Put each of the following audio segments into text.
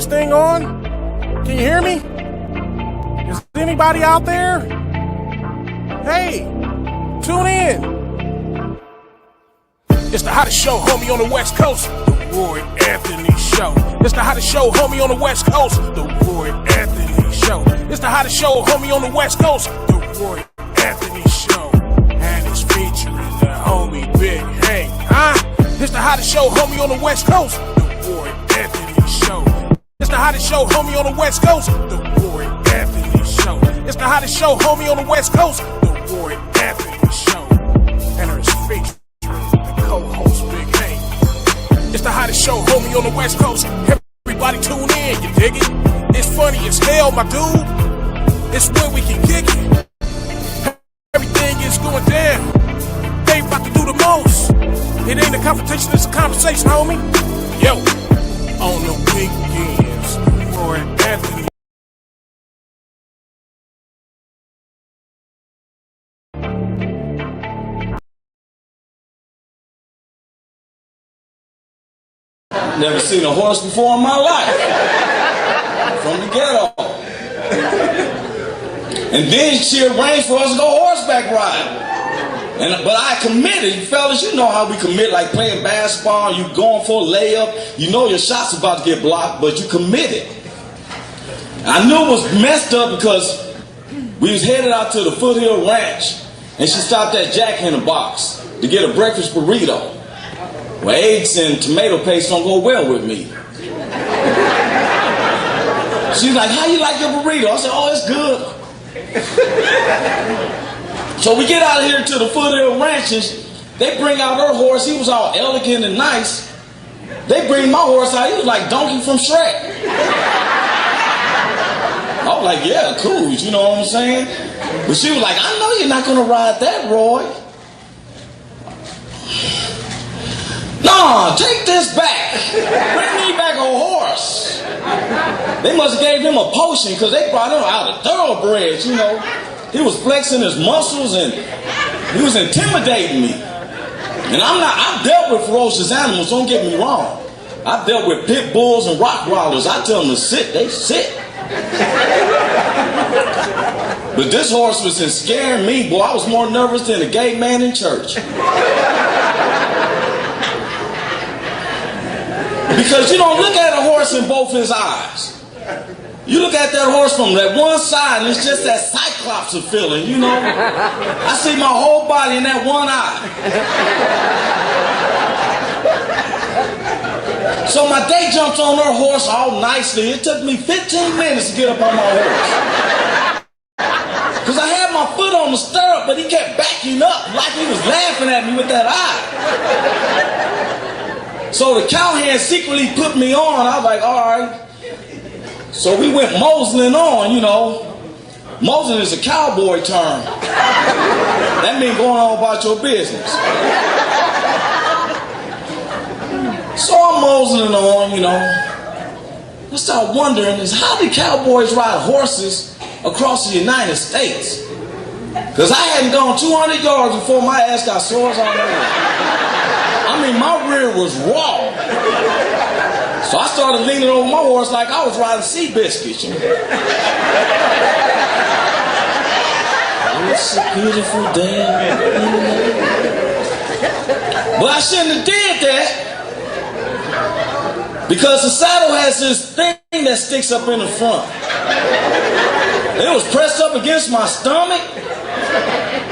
this thing on? Can you hear me? Is anybody out there? Hey, tune in. It's the hottest show, homie, on the West Coast. The Roy Anthony Show. It's the hottest show, homie, on the West Coast. The Roy Anthony Show. It's the hottest show, homie, on the West Coast. The Roy Anthony Show. And it's featuring the homie Big Hank, huh? It's the hottest show, homie, on the West Coast. The Roy Anthony Show. It's the hottest show, homie, on the West Coast. The Roy Anthony Show. It's the hottest show, homie, on the West Coast. The Roy Anthony Show. And it's featuring the co-host Big Hank. It's the hottest show, homie, on the West Coast. Everybody tune in, you dig it? It's funny as hell, my dude. It's where we can kick it. Everything is going down. They about to do the most. It ain't a confrontation, it's a conversation, homie. Yo, on the weekends, Roy Anthony. Never seen a horse before in my life. From the ghetto. And then she arranged for us to go horseback riding. But I committed. You fellas, you know how we commit, like playing basketball, you going for a layup, you know your shot's about to get blocked, but you committed. I knew it was messed up because we was headed out to the Foothill Ranch, and she stopped at Jack in the Box to get a breakfast burrito. Well, eggs and tomato paste don't go well with me. She's like, how you like your burrito? I said, oh, it's good. So we get out of here to the Foothill Ranches. They bring out her horse. He was all elegant and nice. They bring my horse out. He was like Donkey from Shrek. I was like, yeah, cool. You know what I'm saying? But she was like, I know you're not going to ride that, Roy. No, take this back. Bring me back a horse. They must have gave him a potion because they brought him out of thoroughbreds, you know. He was flexing his muscles and he was intimidating me. And I've dealt with ferocious animals, don't get me wrong. I've dealt with pit bulls and rottweilers. I tell them to sit, they sit. But this horse was scaring me, boy. I was more nervous than a gay man in church. Because you don't look at a horse in both his eyes. You look at that horse from that one side and it's just that cyclops of feeling, you know. I see my whole body in that one eye. So my day jumped on her horse all nicely. It took me 15 minutes to get up on my horse. Because I had my foot on the stirrup, but he kept backing up like he was laughing at me with that eye. So the cowhand secretly put me on. I was like, all right. So we went moseling on, you know. Moseling is a cowboy term. That means going on about your business. So I'm moseling on, you know. I start wondering is how do cowboys ride horses across the United States? Because I hadn't gone 200 yards before my ass got sores on the rear. I mean, my rear was raw. So I started leaning over my horse like I was riding sea biscuits. You know? It's a beautiful day. But I shouldn't have did that. Because the saddle has this thing that sticks up in the front. It was pressed up against my stomach.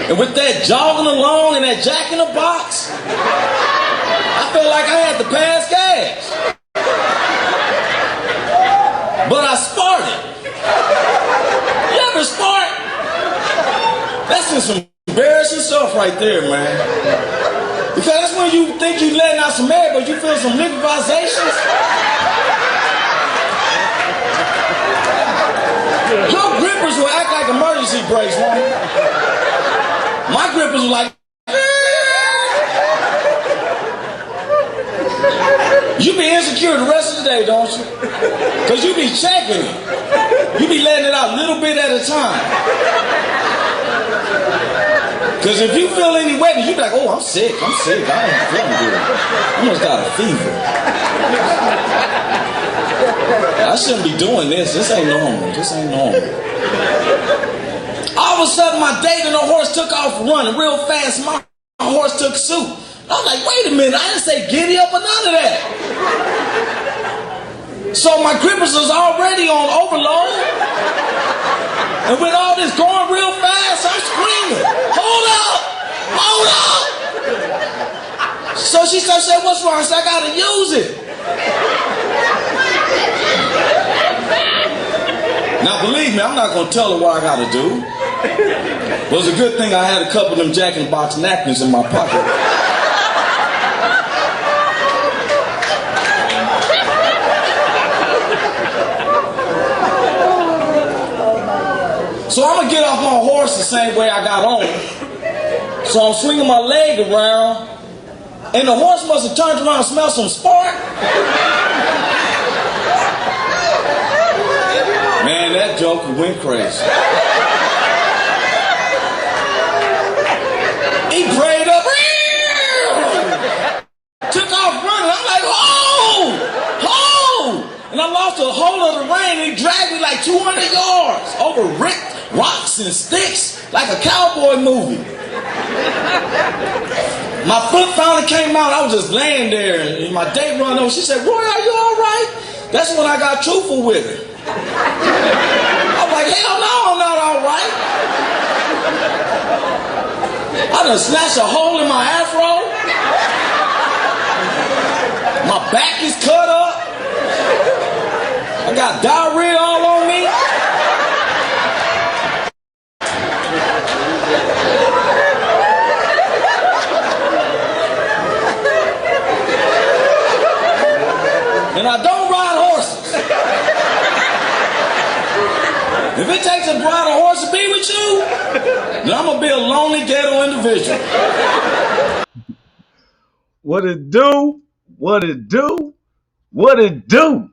And with that jogging along and that Jack in the Box, I felt like I had to pass gas. But I sparted. You ever spart? That's some embarrassing stuff right there, man. Because that's when you think you're letting out some air, but you feel some liquefizations. Your grippers will act like emergency brakes, man. My grippers were like, you be insecure the rest of the day, don't you? Because you be checking it. You be letting it out a little bit at a time. Because if you feel any wetness, you be like, oh, I'm sick. I ain't feeling good. I must got a fever. I shouldn't be doing this. This ain't normal. This ain't normal. All of a sudden, my date and the horse took off running real fast. My horse took suit. I was like, wait a minute, I didn't say giddy up or none of that. So my grippers was already on overload. And with all this going real fast, I'm screaming, hold up, hold up. So she started saying, what's wrong? I said, I gotta use it. Now believe me, I'm not gonna tell her what I gotta do. But it's a good thing I had a couple of them Jack in the Box napkins in my pocket. So I'm gonna get off my horse the same way I got on. So I'm swinging my leg around, and the horse must have turned around and smelled some spark. Man, that joker went crazy. He prayed up, took off running. I'm like, oh, oh! And I lost a hold of the rein, and he dragged me like 200 yards over rocks and sticks like a cowboy movie. My foot finally came out. I was just laying there, and my date run over. She said, Roy, are you all right? That's when I got truthful with her. I was like, hell no, I'm not all right. I done snatched a hole in my afro. My back is cut up. I got diarrhea all on me. And I don't ride horses. If it takes a ride a horse to be with you, then I'm gonna be a lonely ghetto individual. What it do? What it do? What it do?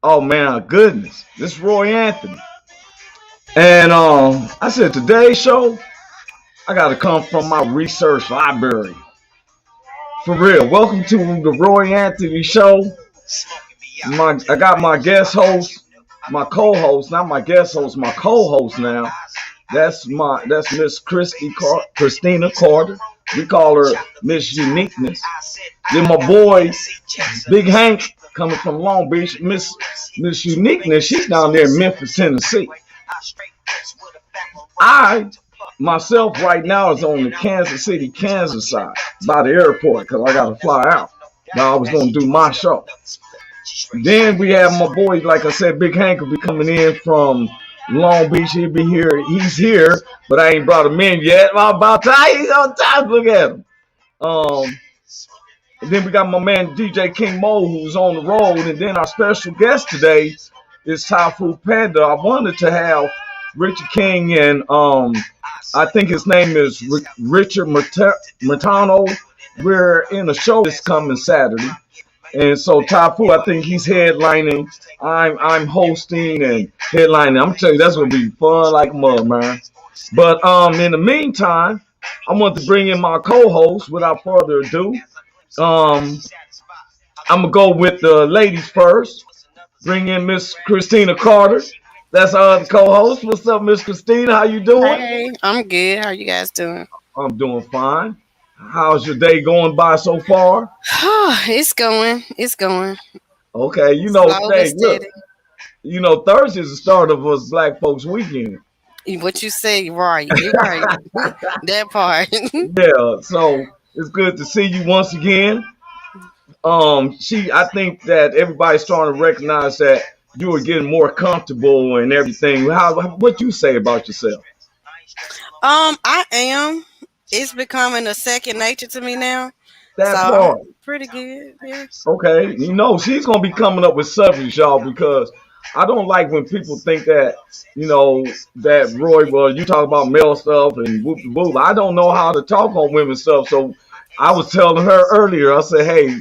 Oh man, goodness. This is Roy Anthony. And I said today's show, I gotta come from my research library. For real. Welcome to the Roy Anthony Show. I got my guest host, my co-host, not my guest host, my co-host now. That's Miss Christina Carter. We call her Miss Uniqueness. Then my boy, Big Hank, coming from Long Beach, Miss Uniqueness. She's down there in Memphis, Tennessee. I myself right now is on the Kansas City, Kansas side by the airport because I got to fly out. Now I was going to do my show. Then we have my boy, like I said, Big Hank will be coming in from Long Beach. He'll be here. He's here, but I ain't brought him in yet. I'm about time. He's on time. Look at him. Then we got my man DJ King Mo, who's on the road. And then our special guest today is Tai Fu Panda. I wanted to have Richard King and I think his name is Richard Martano. We're in a show this coming Saturday. And so Tai Fu, I think he's headlining. I'm hosting and headlining. I'm telling you, that's gonna be fun like a mug, man. But in the meantime, I want to bring in my co-host without further ado. I'm gonna go with the ladies first. Bring in Miss Christina Carter. That's our other co-host. What's up, Miss Christina? How you doing? Hey, I'm good. How you guys doing? I'm doing fine. How's your day going by so far? It's going. Okay, you know, Slow but hey, look, steady. you know, Thursday's the start of us Black Folks Weekend. What you say, right? You're right. That part. Yeah, so it's good to see you once again. I think that everybody's starting to recognize that you are getting more comfortable and everything. What you say about yourself? I am. It's becoming a second nature to me now. That So part. I'm pretty good. Yeah. Okay, you know, she's gonna be coming up with subjects, y'all, because I don't like when people think that, you know, that Roy, well, you talk about male stuff and whoop de whoop. I don't know how to talk on women's stuff, so I was telling her earlier. I said, hey,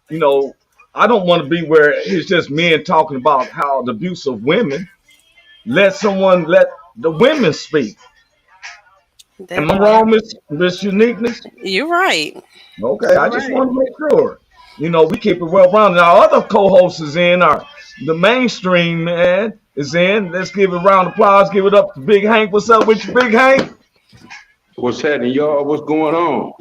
you know, I don't want to be where it's just men talking about how the abuse of women. Let the women speak. That Am I part. wrong, Miss Uniqueness? You're right. Okay, I just want to make sure. We keep it well rounded. Our other co-host is in. The mainstream man is in. Let's give it a round of applause. Give it up to Big Hank. What's up with you, Big Hank? What's happening, y'all? What's going on?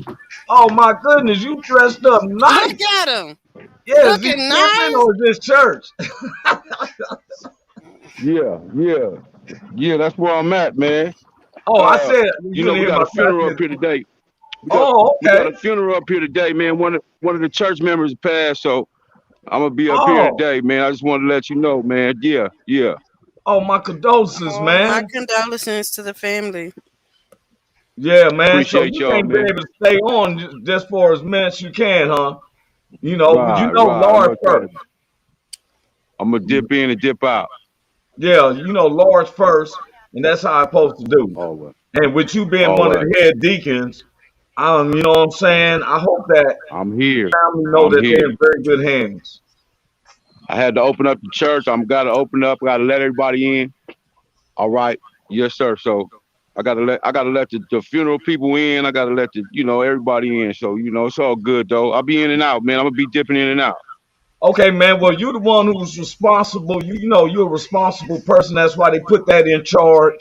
Oh my goodness, you dressed up Look nice. at him. Yeah, is he Looking pimping nice. or is this church? Yeah. That's where I'm at, man. Oh, I said you didn't We hear got my a funeral up question. here today. We got Oh, we got okay. a funeral up here today, man. One of the church members passed, so I'm gonna be up here Oh, today, man. I just wanted to let you know, man. Yeah. oh, my condolences, Oh, my man. condolences to the family. Yeah, man. So Appreciate you y'all, can't be man. able to stay on just for as minutes you can, huh? But Right. Lord Most first. happening. I'm gonna dip in and dip out. Yeah, Lord first, and that's how I'm supposed to do. All right. And with you being All one of right. the head deacons, you know what I'm saying? I hope that I'm here. family know I'm that they're here. in very good hands. I had to open up the church. I'm gotta open up. Gotta let everybody in. All right. Yes, sir. So I gotta let the funeral people in. I gotta let everybody in. So, it's all good though. I'll be in and out, man. I'm gonna be dipping in and out. Okay, man. Well, you're the one who's responsible. You're a responsible person. That's why they put that in charge.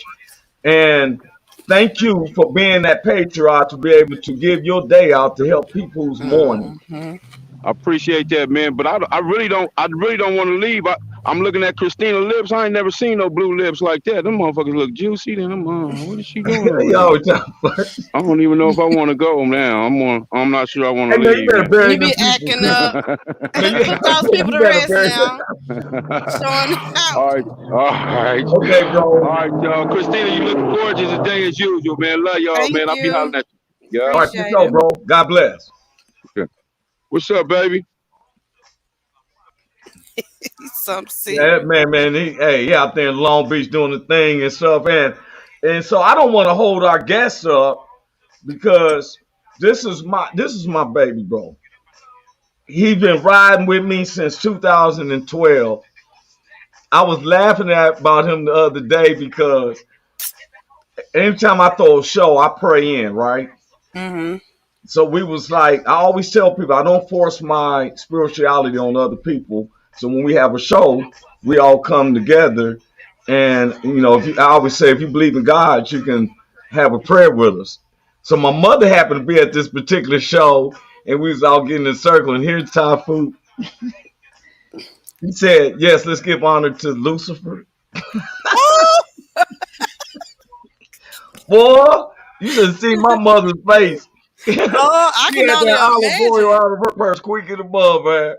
And thank you for being that patriot to be able to give your day out to help people who's mourning. Hmm. I appreciate that, man. But I really don't want to leave. I'm looking at Christina lips. I ain't never seen no blue lips like that. Them motherfuckers look juicy. Then what is she doing over You there? always tell me. I don't even know if I want to go now. I'm not sure I want Hey, to man, you leave better now. bury You them be people. acting up. Man, Put those people you to better rest bury them. now. Showing out. All right. Okay, All bro. right, y'all. Christina, you look gorgeous today as usual, man. Love y'all, Thank man. I'll be you. hollering at you. Yeah. All right, for Appreciate sure, it. bro. God bless. Okay. What's up, baby? He's something Yeah, serious. man. He out there in Long Beach doing the thing and stuff, and so I don't want to hold our guests up because this is my baby, bro. He's been riding with me since 2012. I was laughing about him the other day because anytime I throw a show, I pray in, right? Hmm. So we was like, I always tell people I don't force my spirituality on other people. So when we have a show, we all come together, and I always say, if you believe in God, you can have a prayer with us. So my mother happened to be at this particular show, and we was all getting in a circle. And here's Tai Fu. He said, "Yes, let's give honor to Lucifer." Oh, Boy, you should see my mother's face. she had oh, I can only that olive oil imagine. out of her purse quick and above, man.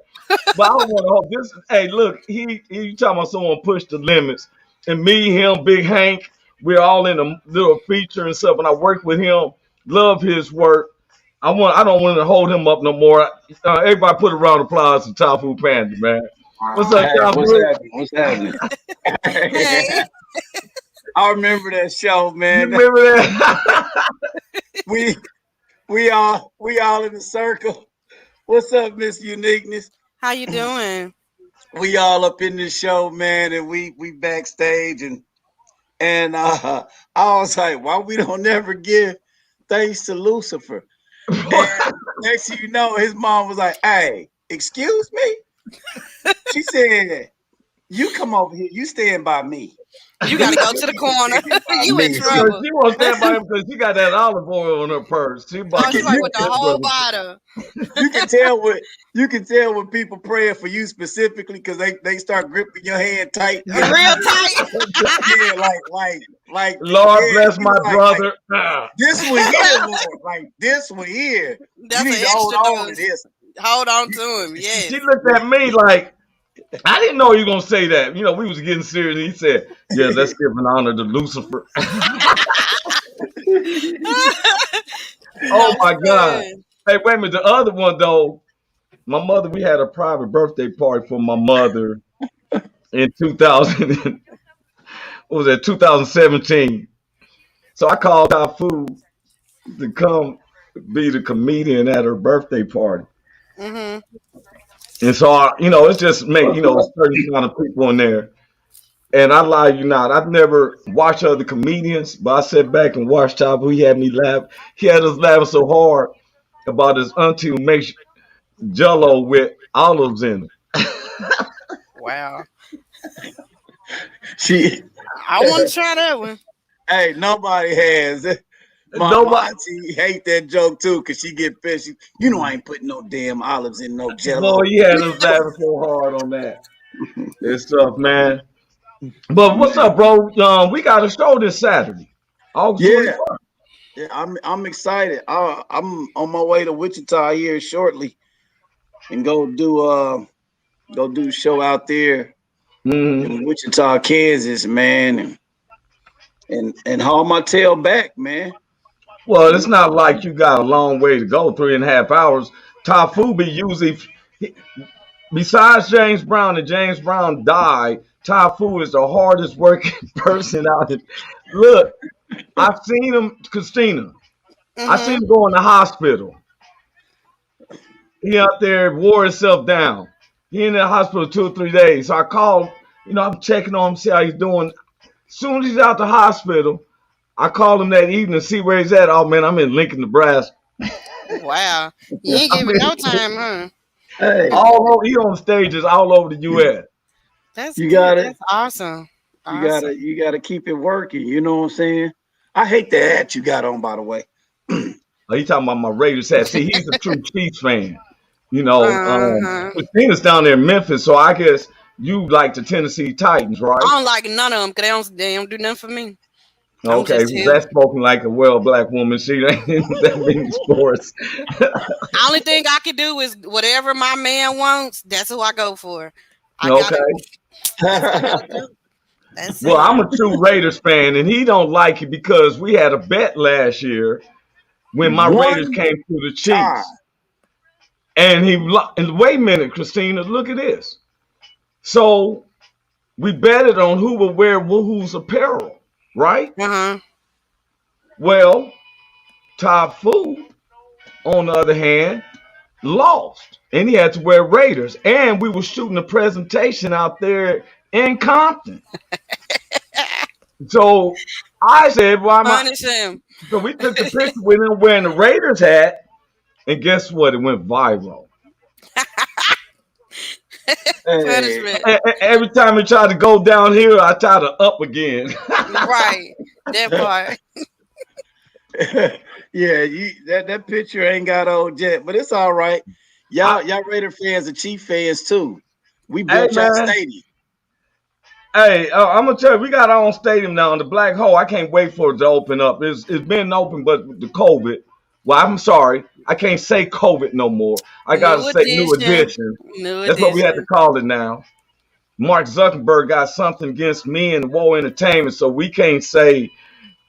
But I don't want to hold this. Hey, look, he talking about someone pushed the limits, and me, him, Big Hank, we're all in a little feature and stuff. And I work with him, love his work. I don't want to hold him up no more. Everybody, put a round of applause to Tai Fu Panda, man. What's up, Hey, Tai what's Fu? happening? What's happening? Hey, I remember that show, You man. remember that? We we all in the circle. What's up, Miss Uniqueness? how you doing? We all up in this show, man, and we backstage and I was like, why we don't never give thanks to Lucifer? And next thing you know, his mom was like, "Hey, excuse me?" She said, "You come over here. You stand by me. You got to go You to the need to corner. stand by You in me." Because trouble. she won't stand by him because she got that olive oil in her purse. She You about Oh, to she can like you with smoke the that whole brother. bottle. you can tell when people praying for you specifically because they start gripping your hand tight. You know, Real tight. yeah, like Lord yeah. bless He my was like brother. Ah. this one here, Lord, like this one here. You That's need an to hold extra on to dose. this. Hold on to him. She Yes. looked at me like, I didn't know you were gonna say that. We was getting serious. And he said, "Yeah, let's give an honor to Lucifer." Oh No my God! fun. Hey, wait a minute. The other one though, my mother. We had a private birthday party for my mother in 2000. What was that? 2017. So I called our food to come be the comedian at her birthday party. Hmm. And so, it's just make, a certain kind of people in there. And I lie you not, I've never watched other comedians, but I sat back and watched Top. He had me laugh. He had us laughing so hard about his auntie who makes Jello with olives in it. Wow. She, I want to try that one. hey, nobody has. My Nobody. auntie hate that joke too, because she get pissed. You know I ain't putting no damn olives in no Boy, Jello. he had us laughing so hard on that. It's tough, man. But what's up, bro? We got a show this Saturday, August Yeah, 21st. yeah, I'm excited. I'm on my way to Wichita here shortly, and go do the show out there Mhm. in Wichita, Kansas, man, and haul my tail back, man. Well, it's not like you got a long way to go, 3.5 hours. Tai Fu be usually, besides James Brown, and James Brown died, Tai Fu is the hardest working person out there. Look, I've seen him, Christina. I seen Mm-hmm. him go in the hospital. He out there wore himself down. He in the hospital 2 or 3 days. So I called, I'm checking on him, see how he's doing. Soon as he's out the hospital, I called him that evening to see where he's at. Oh man, I'm in Lincoln, Nebraska. Wow. You ain't I giving mean, no time, huh? Hey, all over, he on stages all over the U.S. That's you good. got it. That's awesome. You Awesome. gotta you gotta keep it working. You know what I'm saying? I hate the hat you got on, by the way. He talking about my Raiders hat. See, he's a true Chiefs fan. Uh-huh. Christina's down there in Memphis, so I guess you like the Tennessee Titans, I right? don't like none of them because they don't do nothing for me. I'm Okay, just well, here. that's spoken like a well black woman. She ain't that many sports. Only thing I can do is whatever my man wants, that's who I go for. I gotta Okay. that's what I gotta do. That's Well, it. I'm a true Raiders fan, and he don't like it because we had a bet last year when my Raiders One came through the time. Chiefs, and and wait a minute, Christina, look at this. So we betted on who would wear who's apparel, right? Uh-huh. Well, Tai Fu, on the other hand, lost, and he had to wear Raiders, and we were shooting a presentation out there in Compton. So I said, "Why am I?" Punish him. So we took the picture with him wearing the Raiders hat, and guess what? It went viral. Hey, Punishment. Every time he tried to go down here, I tried to up again. Right. That part. yeah, that picture ain't got old yet, but it's all right. I, Y'all Raider fans are Chief fans too. We hey built y'all man, stadium. hey, I'm gonna tell you, we got our own stadium now in the Black Hole. I can't wait for it to open up. It's been open, but with the COVID. Well, I'm sorry, I can't say COVID no more. I gotta New say New edition. Edition. New That's what we had to edition. call it now. Mark Zuckerberg got something against me and Woe Entertainment, so we can't say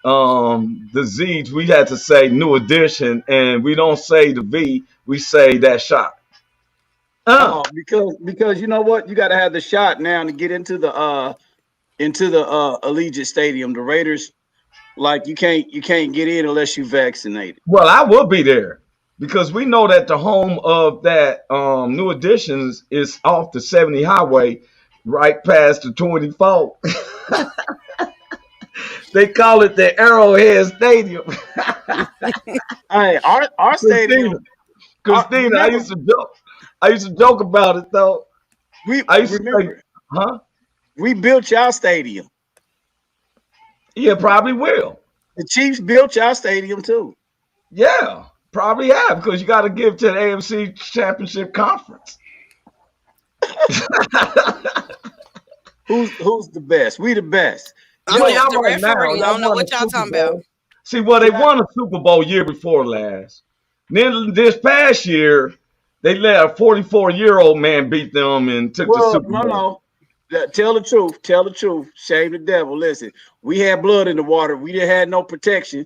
the Z's. We had to say New Edition, and we don't say the V. We say that shot. Oh, because you know what? You gotta have the shot now to get into the Allegiant Stadium. The Raiders, like you can't get in unless you vaccinated. Well, I will be there because we know that the home of that New Editions is off the 70 highway, right past the 24. They call it the Arrowhead Stadium. Hey, our Christina, stadium. Christina, I Remember, used to joke. I used to joke about it though. we I used to say, remember huh? we built y'all stadium. Yeah, probably will. The Chiefs built y'all stadium too. Yeah, probably have because you got to give to the AFC Championship Conference. Who's the best? We the best. I'm Well, Yo, just y'all the right now, referee. I y'all don't know won the what y'all Super talking about. Bowl. See, well, they can I? won a Super Bowl year before last. Then this past year, they let a 44-year-old man beat them and took the Well, Super no, Bowl. no. Tell the truth. Tell the truth. Shame the devil. Listen, we had blood in the water. We didn't have no protection.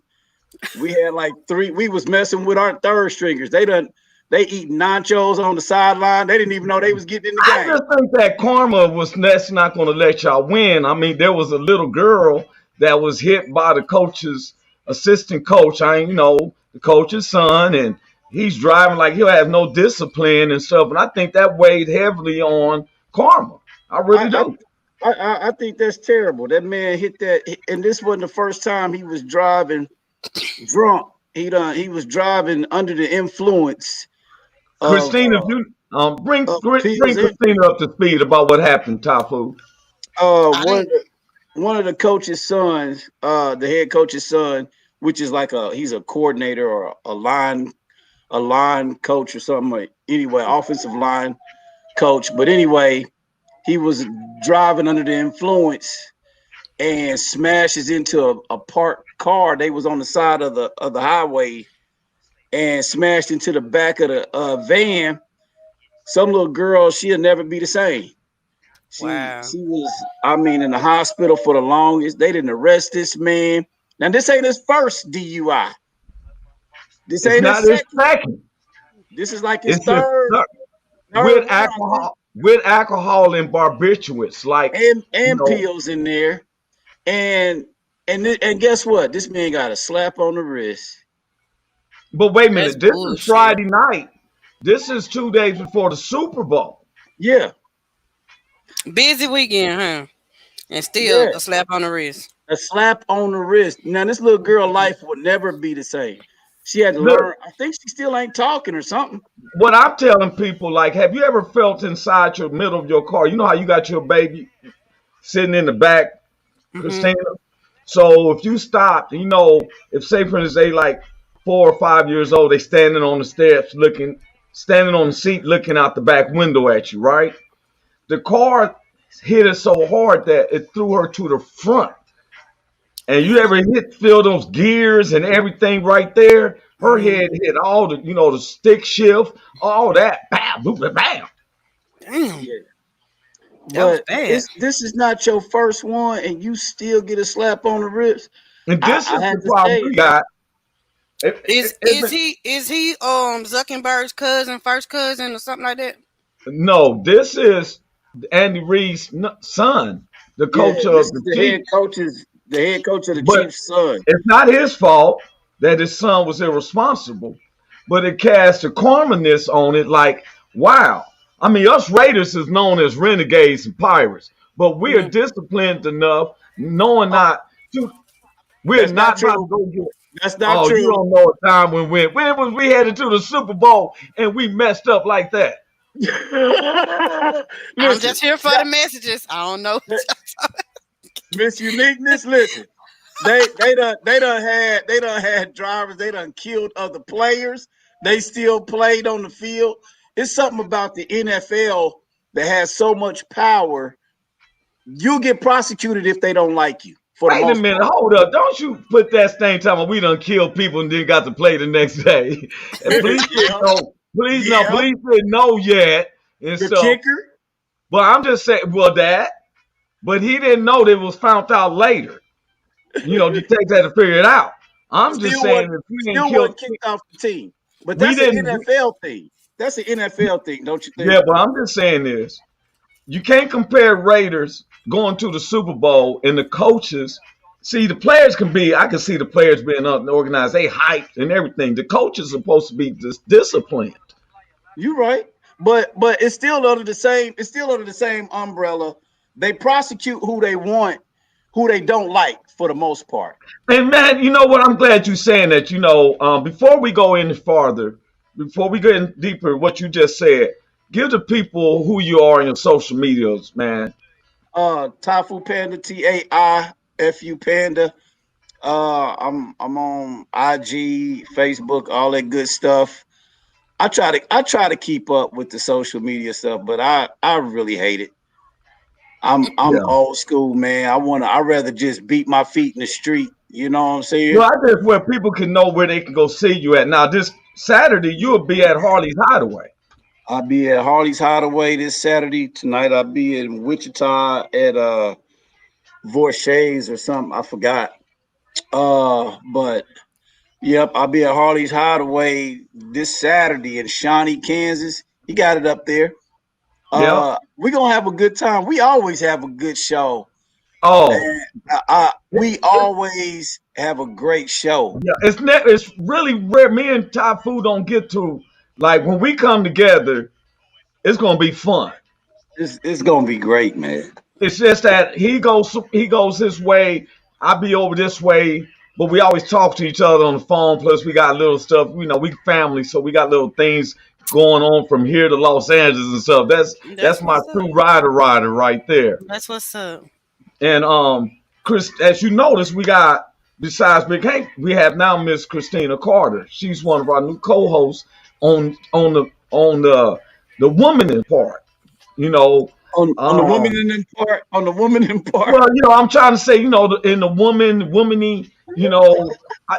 We had like three. We was messing with our third stringers. They eating nachos on the sideline. They didn't even know they was getting in the I game. just think that karma was that's not going to let y'all win. I mean, there was a little girl that was hit by the coach's assistant coach. The coach's son, and he's driving like he'll have no discipline and stuff. And I think that weighed heavily on karma. I really I do. I think that's terrible. That man hit that, and this wasn't the first time he was driving drunk. He was driving under the influence of Christina, if you bring pills. And Christina up to speed about what happened, Tai Fu. I one of didn't. the coach's sons, the head coach's son, which is like he's a coordinator or a line coach or something. Anyway, offensive line coach. But anyway, he was driving under the influence and smashes into a parked car. They was on the side of the highway and smashed into the back of the van. Some little girl, she'll never be the same. Wow. She was, I mean, in the hospital for the longest. They didn't arrest this man. Now this ain't his first DUI. This It's ain't his not his second. second. This is like his It's his third third. third one, I think. With alcohol and barbiturates, like you And know. pills in there. And and guess what? This man got a slap on the wrist. But wait a That's minute, this is bullshit. Friday night. This is 2 days before the Super Bowl. Yeah, Busy weekend, huh? And still yeah. a slap on the wrist. A slap on the wrist. Now this little girl life will never be the same. She had to Look, learn. I think she still ain't talking or something. what I'm telling people, like, have you ever felt inside your middle of your car? You know how you got your baby sitting in the back, Hmm. Christina? So if you stopped, you know, if say for instance they like 4 or 5 years old, they standing on the steps looking, standing on the seat looking out the back window at you, right? The car hit her so hard that it threw her to the front. And you ever feel those gears and everything right there? Her Hmm. head hit all the, the stick shift, all that. Bam, boom, bam, bam. Damn, Yeah. that was But bad. this is not your first one, and you still get a slap on the wrist. And this I is had the to problem say we it. got. Is he Zuckerberg's cousin, first cousin, or something like that? No, this is Andy Reid's son, the Yeah, coach this of is the Chiefs. the head coach of the But Chiefs' son. it's not his fault that his son was irresponsible, but it casts a karmaness on it like, wow. I mean, us Raiders is known as renegades and pirates, but we are Hmm. disciplined enough, knowing Oh, not to, we're that's not not about to true. go get. That's not Oh, you true. don't know a time when was we headed to the Super Bowl and we messed up like that? I'm Listen, just here for the messages. I don't know. Miss Uniqueness, listen. They done had drivers, they done killed other players. They still played on the field. It's something about the NFL that has so much power. You'll get prosecuted if they don't like you, for the Wait a most minute, part. hold up. Don't you put that same time when we done killed people and then got to play the next day. And police didn't Yeah, know. Police no, yeah. police didn't know yet and The stuff. kicker, But I'm just saying, well, that, but he didn't know that it was found out later. Detectives had to figure it out. I'm just saying if we ain't still killed, wasn't kicked off the team. But we that's an didn't. NFL thing. That's an NFL thing, don't you think? Yeah, but I'm just saying this. You can't compare Raiders going to the Super Bowl and the coaches. See, the players can be, I can see the players being organized. They hyped and everything. The coach is supposed to be disciplined. You're right. But it's still under the same, it's still under the same umbrella. They prosecute who they want, who they don't like for the most part. And man, you know what? I'm glad you're saying that. Before we go any farther, before we get in deeper, what you just said, give the people who you are in your social medias, man. Tai Fu Panda, TAIFU Panda. I'm on IG, Facebook, all that good stuff. I try to keep up with the social media stuff, but I really hate it. I'm Yeah. old school, man. I rather just beat my feet in the street. You know what I'm saying? Well, I just where people can know where they can go see you at. Now, this Saturday, you'll be at Harley's Hideaway. I'll be at Harley's Hideaway this Saturday. Tonight I'll be in Wichita at Vorshay's or something. I forgot. But yep, I'll be at Harley's Hideaway this Saturday in Shawnee, Kansas. He got it up there. Yep. We're gonna have a good time. We always have a good show. Oh, And we always have a great show. yeah. It's really rare. Me and Thai Food don't get to, like, when we come together, it's gonna be fun. It's gonna be great, man. It's just that he goes his way, I be over this way, but we always talk to each other on the phone. Plus, we got little stuff. We family, so we got little things going on from here to Los Angeles and stuff. That's That's my what's up. true rider right there. That's what's up. And Chris, as you notice, we got besides Big Hank, we have now Miss Christina Carter. She's one of our new co-hosts on the woman part. You know, On the woman in part, on the woman in part. well, I'm trying to say, in the womany,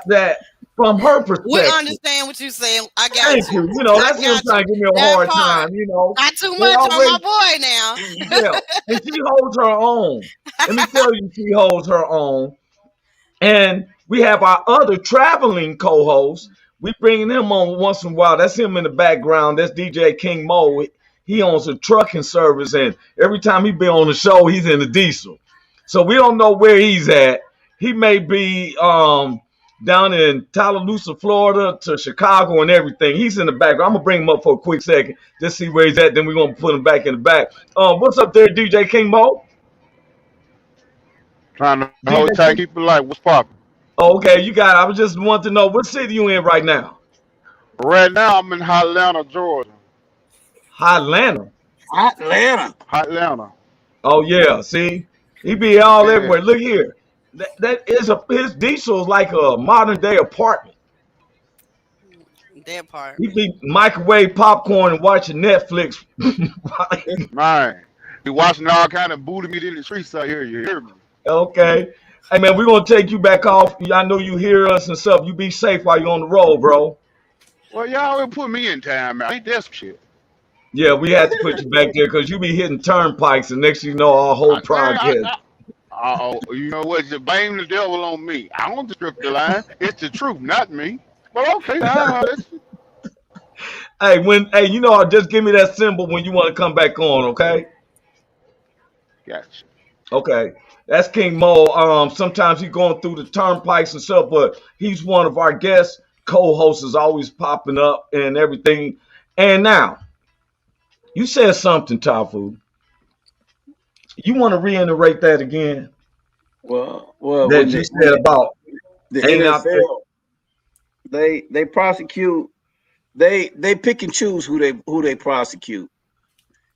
that from her We perspective. understand what you're saying. I got Thank you. you. I That's what I'm got trying you. to give me a That hard part. time. Not too They much on my always, boy now. yeah, and she holds her own. Let me tell you, she holds her own. And we have our other traveling co-host. We bringing him on once in a while. That's him in the background. That's DJ King Mo. He owns a trucking service, and every time he be on the show, he's in the diesel. So we don't know where he's at. He may be down in Tallahassee, Florida, to Chicago and everything. He's in the background. I'm gonna bring him up for a quick second, just see where he's at. Then we're gonna put him back in the back. What's up there, DJ King Mo? Trying to hold DJ tight, King. keep it light. What's poppin'? Okay, you got it. I was just wanting to know what city you in right now. Right now, I'm in Atlanta, Georgia. Atlanta. Atlanta. Atlanta. Oh yeah, see, he be all Yeah. everywhere. Look here, that is his diesel is like a modern day apartment. That part. He be microwave popcorn and watching Netflix. Man. Be watching all kind of booty meat in the streets out here. You hear me? Okay, hey man, we're gonna take you back off. I know you hear us and stuff. You be safe while you're on the road, bro. Well, y'all will put me in time, man. Ain't that some shit? Yeah, we had to put you back there because you be hitting turnpikes, and next thing you know, our whole project. You know what? You blame the devil on me. I don't script the line. It's the truth, not me. But okay, Hey, just give me that symbol when you want to come back on, okay? gotcha. Okay, that's King Mo. Sometimes he's going through the turnpikes and stuff, but he's one of our guest co-hosts, is always popping up and everything. And now, you said something, Tafu. You want to reiterate that again? Well, That you said about the ain't out there. NFL, they prosecute. They pick and choose who they prosecute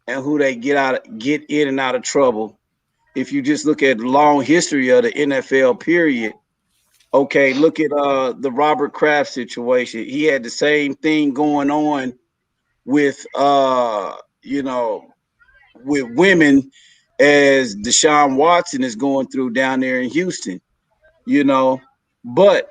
and who they get in and out of trouble. If you just look at the long history of the NFL period, okay, look at the Robert Kraft situation. He had the same thing going on with with women as Deshaun Watson is going through down there in Houston, but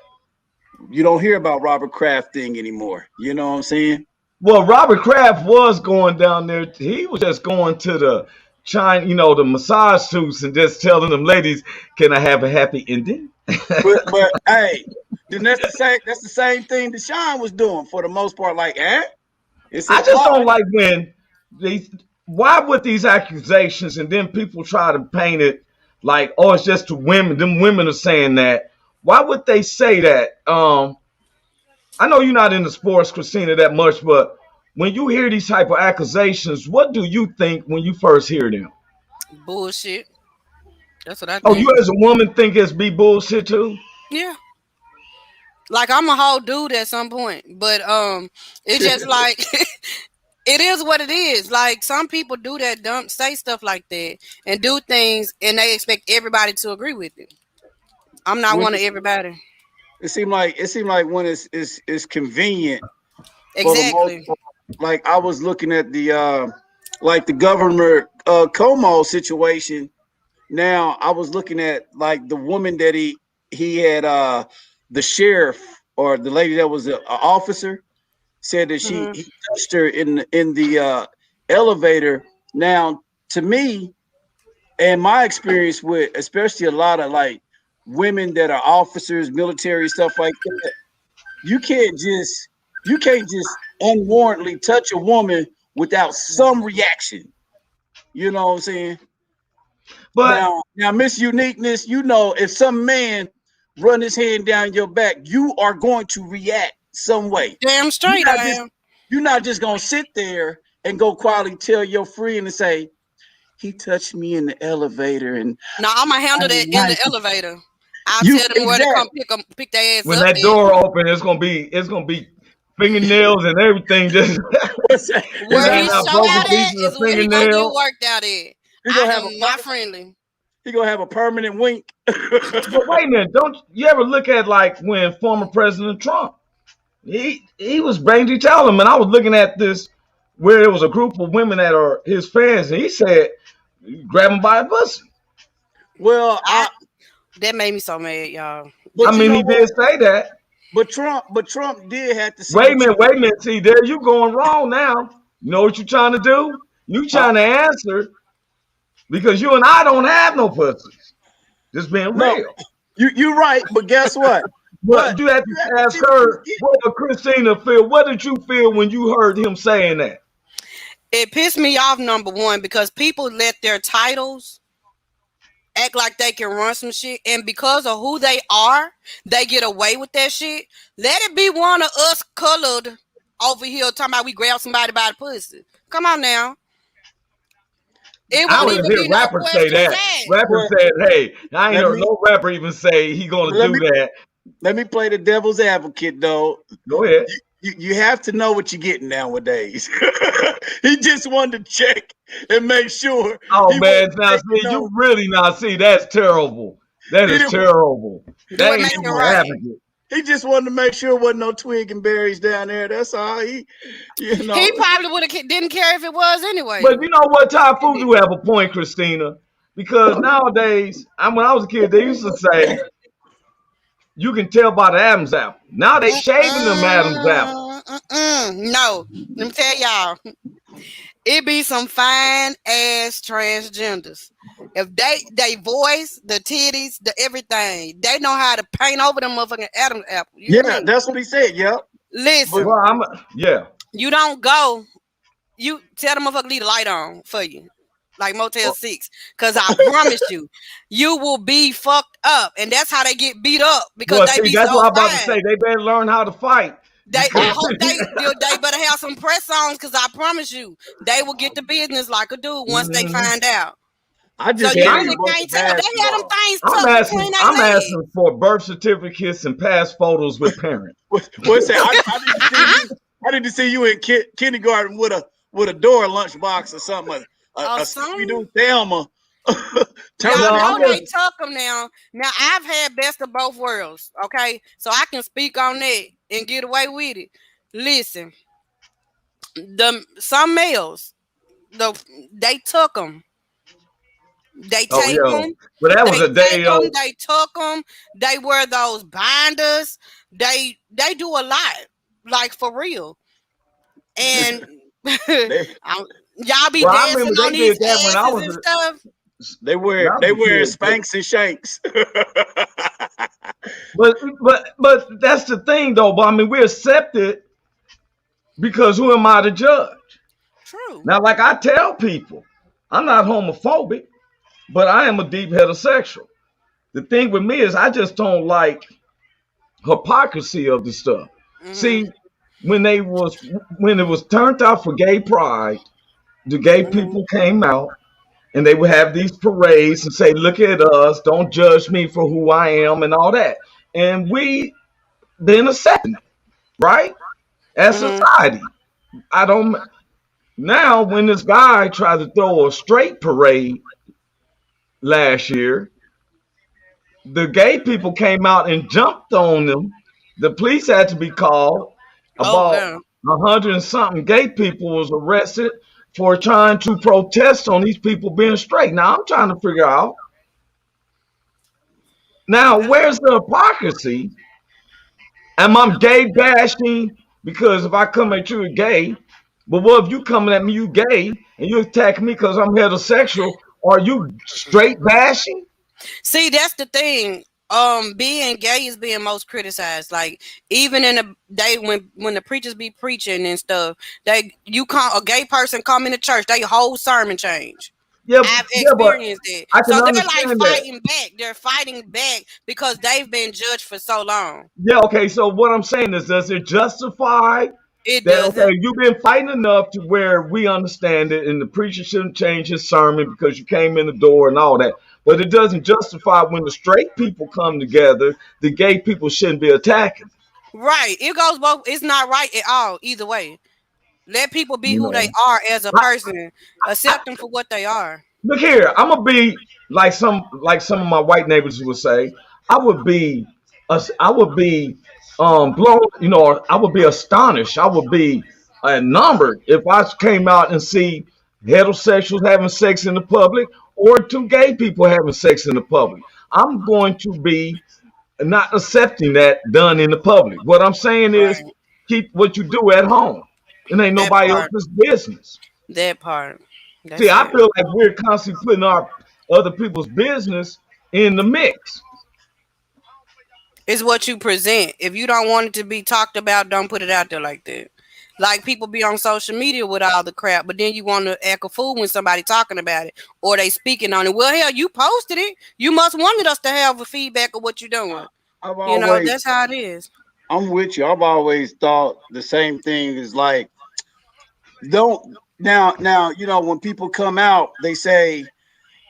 you don't hear about Robert Kraft thing anymore. You know what I'm saying? Well, Robert Kraft was going down there. He was just going to the China, the massage suits and just telling them ladies, "Can I have a happy ending?" But hey, then that's the same thing Deshaun was doing for the most part. Like, it's I his just fault. don't like when they. Why would these accusations and then people try to paint it like, oh, it's just to women. Them women are saying that. Why would they say that? I know you're not into sports, Christina, that much, but when you hear these type of accusations, what do you think when you first hear them? Bullshit. That's what I Oh, you think. as a woman think it's be bullshit too? Yeah. Like I'm a whole dude at some point, but it's just like it is what it is. Like some people do that, dumb, say stuff like that, and do things, and they expect everybody to agree with it. I'm not When one of everybody. it seemed like when it's convenient for the most Exactly. part. Like I was looking at the governor Como situation. Now I was looking at like the woman that he had the sheriff or the lady that was an officer said that Hmm. he touched her in the elevator. Now to me and my experience with especially a lot of like women that are officers, military stuff like that, you can't just unwarrantedly touch a woman without some reaction. You know what I'm saying? But Now, Miss Uniqueness, if some man run his hand down your back, you are going to react some way. Damn You're straight not I just am. you're not just gonna sit there and go quietly tell your friend and say he touched me in the elevator and Now I'm gonna I handle that didn't in like the it. elevator. I'll You tell them where to exactly. come pick their ass when up that at. door open, it's gonna be fingernails and everything. Just What's that? his Where he hand show out broken out at pieces of is where he gonna get fingernail. worked out at. He I gonna have am not friendly. He gonna have a permanent wink. But wait a minute, don't you ever look at like when former President Trump, he was Bandy telling him, and I was looking at this where there was a group of women that are his fans, and he said, grab him by the pussy. Well, That made me so mad, y'all. but I mean, he did say that. But Trump did have to. Wait a minute. See, there you going wrong now. You know what you trying to do? You trying to answer because you and I don't have no pussies. Just being real. You're right, but guess what? But you have to ask her, what did Christina feel? What did you feel when you heard him saying that? It pissed me off, number one, because people let their titles act like they can run some shit, and because of who they are, they get away with that shit. Let it be one of us colored over here talking about we grab somebody by the pussy. Come on now. It I won't don't even hear be no rappers say question that. asked. Rapper said, hey, I ain't heard no rapper even say he gonna do that. Let me play the devil's advocate, though. Go ahead. You have to know what you're getting nowadays. He just wanted to check and make sure. Oh man, now see, you really not see that's terrible. That is terrible. That ain't even advocate. He just wanted to make sure there wasn't no twig and berries down there. That's all. He probably would have didn't care if it was anyway. But you know what, Tai Fu do have a point, Christina, because nowadays, when I was a kid, they used to say you can tell by the Adam's apple. Now they shaving them Adam's apple. No, let me tell y'all, it be some fine ass transgenders. If they voice, the titties, the everything, they know how to paint over them motherfucking Adam's apple. That's what he said. Yep. Listen, yeah. You don't go. You tell them motherfucker leave the light on for you, like Motel 6, because I promise you, you will be fucked up, and that's how they get beat up because they be that's so what I'm about fine. to say. They better learn how to fight. I hope they better have some press on, because I promise you, they will get the business like a dude once they find out. I just you really can't tell. They had them things tucked between their I'm legs. asking for birth certificates and past photos with parents. What's that? I didn't see you in kindergarten with a door lunchbox or something. A Scooby-Doo Thelma. Y'all know they tuck them now. Now I've had best of both worlds. Okay, so I can speak on that and get away with it. Listen, some males, they took them. They take them. But that was a day. They took them. They wear those binders. They do a lot, like for real. And y'all be dancing on these asses and stuff. They wear Spanx and Shanks. but that's the thing though. But I mean, we accept it because who am I to judge? True. Now, like I tell people, I'm not homophobic, but I am a deep heterosexual. The thing with me is I just don't like hypocrisy of the stuff. Mm-hmm. See, when it was turned out for gay pride, the gay people came out and they would have these parades and say, look at us, don't judge me for who I am and all that. And we then accepting it, right? As society. Now when this guy tried to throw a straight parade last year, the gay people came out and jumped on them. The police had to be called. About 100 and something gay people was arrested for trying to protest on these people being straight. Now I'm trying to figure out. Now, where's the hypocrisy? Am I gay bashing because if I come at you gay, but what if you coming at me, you gay, and you attack me because I'm heterosexual? Are you straight bashing? See, that's the thing. Being gay is being most criticized. Like even in the day when the preachers be preaching and stuff, a gay person come in the church, they whole sermon change. Yeah, I've experienced it. So they're like fighting that. back. They're fighting back because they've been judged for so long. Yeah, okay. So what I'm saying is, does it justify it doesn't? Okay, you've been fighting enough to where we understand it, and the preacher shouldn't change his sermon because you came in the door and all that. But it doesn't justify when the straight people come together, the gay people shouldn't be attacking. Right. It goes both. It's not right at all either way. Let people be You who they know, are as a I, person. Accept them for what they are. look here. I'm gonna be like some of my white neighbors would say. I would be, I would be blown. You know, I would be astonished. I would be enamored if I came out and see heterosexuals having sex in the public or two gay people having sex in the public. I'm going to be not accepting that done in the public. What I'm saying is Right. keep what you do at home. It ain't That nobody part. else's business. That part. See, That's I it. feel like we're constantly putting our other people's business in the mix. It's what you present. If you don't want it to be talked about, don't put it out there like that. Like people be on social media with all the crap, but then you want to act a fool when somebody talking about it or they speaking on it. Well, hell, you posted it. You must wanted us to have a feedback of what you're doing. I've You know, always, that's how it is. I'm with you. I've always thought the same thing is like, don't now, when people come out, they say,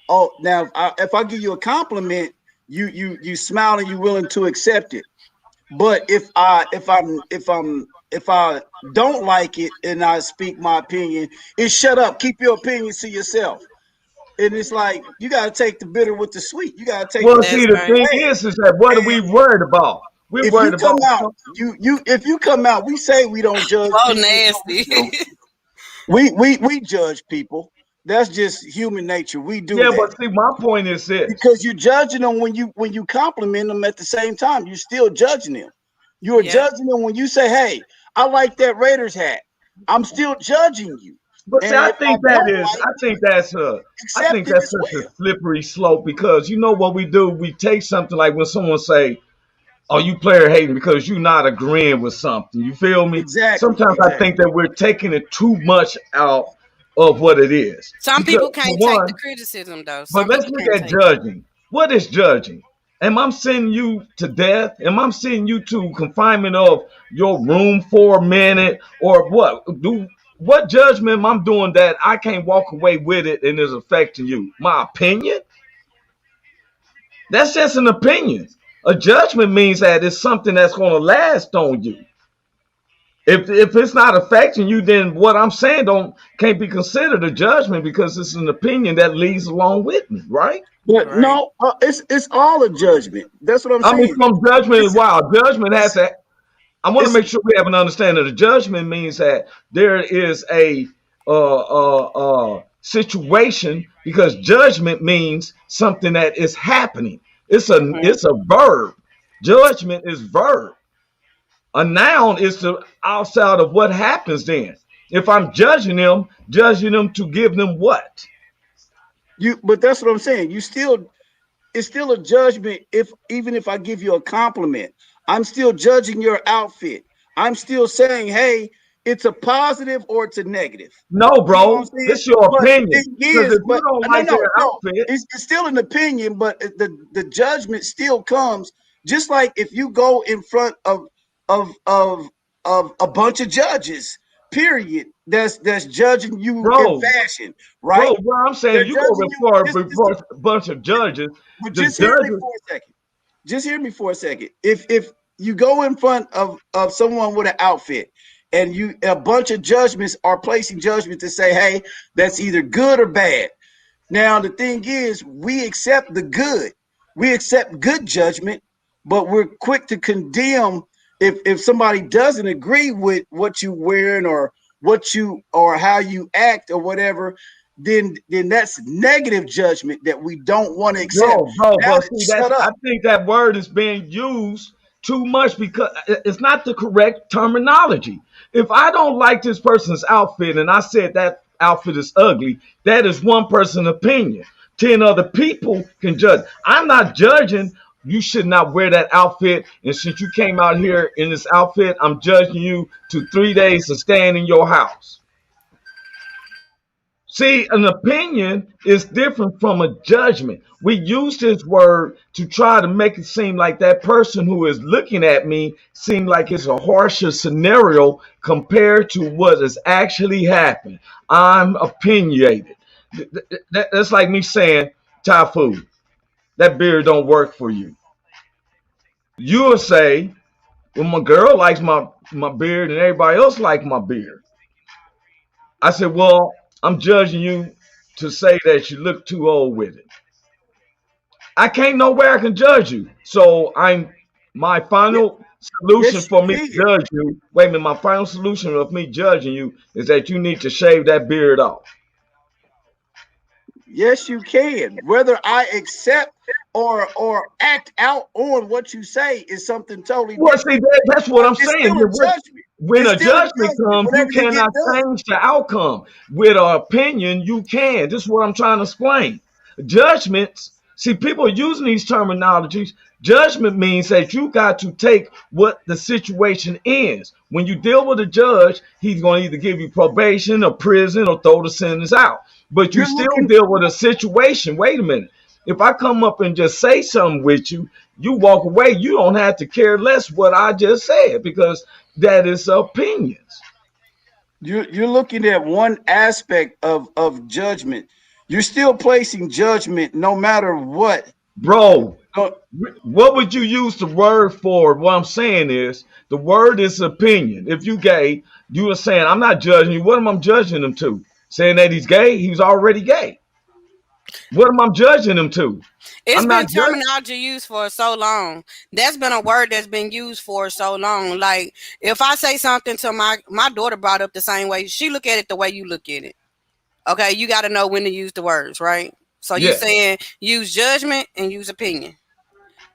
oh, now if I give you a compliment, you smile and you're willing to accept it. But if I don't like it and I speak my opinion, it's shut up. Keep your opinions to yourself. And it's like you got to take the bitter with the sweet. You got to take Well, the see, That's good the with the right. thing bad. is that what are we And worried about? We're if you worried about come out, something. you if you come out, we say we don't judge Oh, people. No, we nasty. do. We judge people. That's just human nature. We do Yeah, that but see, my point is this. because you're judging them when you compliment them at the same time. You're still judging them. You are Yep. judging them when you say, "Hey, I like that Raiders hat." I'm still judging you, But see, and if I don't like I it, think that's accept it as such a well. slippery slope because you know what we do? We take something like when someone say, "Oh, you player hating because you're not agreeing with something." You feel me? Exactly, Sometimes I exactly. think that we're taking it too much out of what it is. Some Because people for can't take the one, criticism though. but Some let's people look can't at take it. judging. What is judging? Am I sending you to death? Am I sending you to confinement of your room for a minute? Or what judgment am I doing that I can't walk away with it and is affecting you? My opinion? That's just an opinion. A judgment means that it's something that's gonna last on you. If it's not affecting you, then what I'm saying don't can't be considered a judgment because it's an opinion that leads along with me, right? But Right. no, it's all a judgment. That's what I'm I mean, saying. from judgment, It's wow, judgment has it's to. I want to it's make sure we have an understanding. The judgment means that there is a situation because judgment means something that is happening. Mhm. It's a verb. Judgment is verb. A noun is the outside of what happens. Then, if I'm judging them to give them what? you. But that's what I'm saying. It's still a judgment. If even if I give you a compliment, I'm still judging your outfit. I'm still saying, hey, it's a positive or it's a negative. No, You know what I'm bro, saying? this your But the opinion. thing Because is, if you but don't no, like no, their no. outfit, It's still an opinion, but the judgment still comes. Just like if you go in front of of of a bunch of judges, period. That's judging you in bro, fashion, right? bro, what I'm They're saying, you go judging you. before a bunch of judges. But The just hear me judges, for a second. Just hear me for a second. If you go in front of someone with an outfit and you a bunch of judgments are placing judgment to say, hey, that's either good or bad. Now the thing is, we accept the good. We accept good judgment, but we're quick to condemn if somebody doesn't agree with what you wearing or what you or how you act or whatever, then that's negative judgment that we don't want to accept. Now but see, let's shut up. I think that word is being used too much because it's not the correct terminology. If I don't like this person's outfit and I said that outfit is ugly, that is one person's opinion. 10 other people can judge. I'm not judging. You should not wear that outfit. And since you came out here in this outfit, I'm judging you to 3 days of staying in your house. See, an opinion is different from a judgment. We use this word to try to make it seem like that person who is looking at me seem like it's a harsher scenario compared to what has actually happened. I'm opinionated. That's like me saying, Tai Fu, that beer don't work for you. You'll say, Well, my girl likes my beard and everybody else like my beard. I said, well, I'm judging you to say that you look too old with it. I can't know where I can judge you. So my Ye- final solution Yes, for me you to can. judge you. Wait a minute, my final solution of me judging you is that you need to shave that beard off. Yes, you can. Whether I accept or act out on what you say is something totally Well, see, different. that's what But I'm it's saying. still a judgment. When It's a still a judgment judgment. comes, you Whatever you get cannot done. change the outcome. With an opinion, you can. This is what I'm trying to explain. Judgments, see, people are using these terminologies. Judgment means that you got to take what the situation is. When you deal with a judge, he's going to either give you probation or prison or throw the sentence out. But you You're still looking. deal with a situation. Wait a minute. If I come up and just say something with you, you walk away, you don't have to care less what I just said because that is opinions. You're looking at one aspect of judgment. You're still placing judgment no matter what. Bro, No, what would you use the word for? What I'm saying is the word is opinion. If you gay, you are saying, I'm not judging you. What am I judging him to? Saying that he's gay? He's already gay. What am I judging him to? It's I'm not been judging. terminology used for so long. That's been a word that's been used for so long. Like if I say something to my daughter brought up the same way, she look at it the way you look at it. Okay, you got to know when to use the words, right? So you Yes, saying use judgment and use opinion.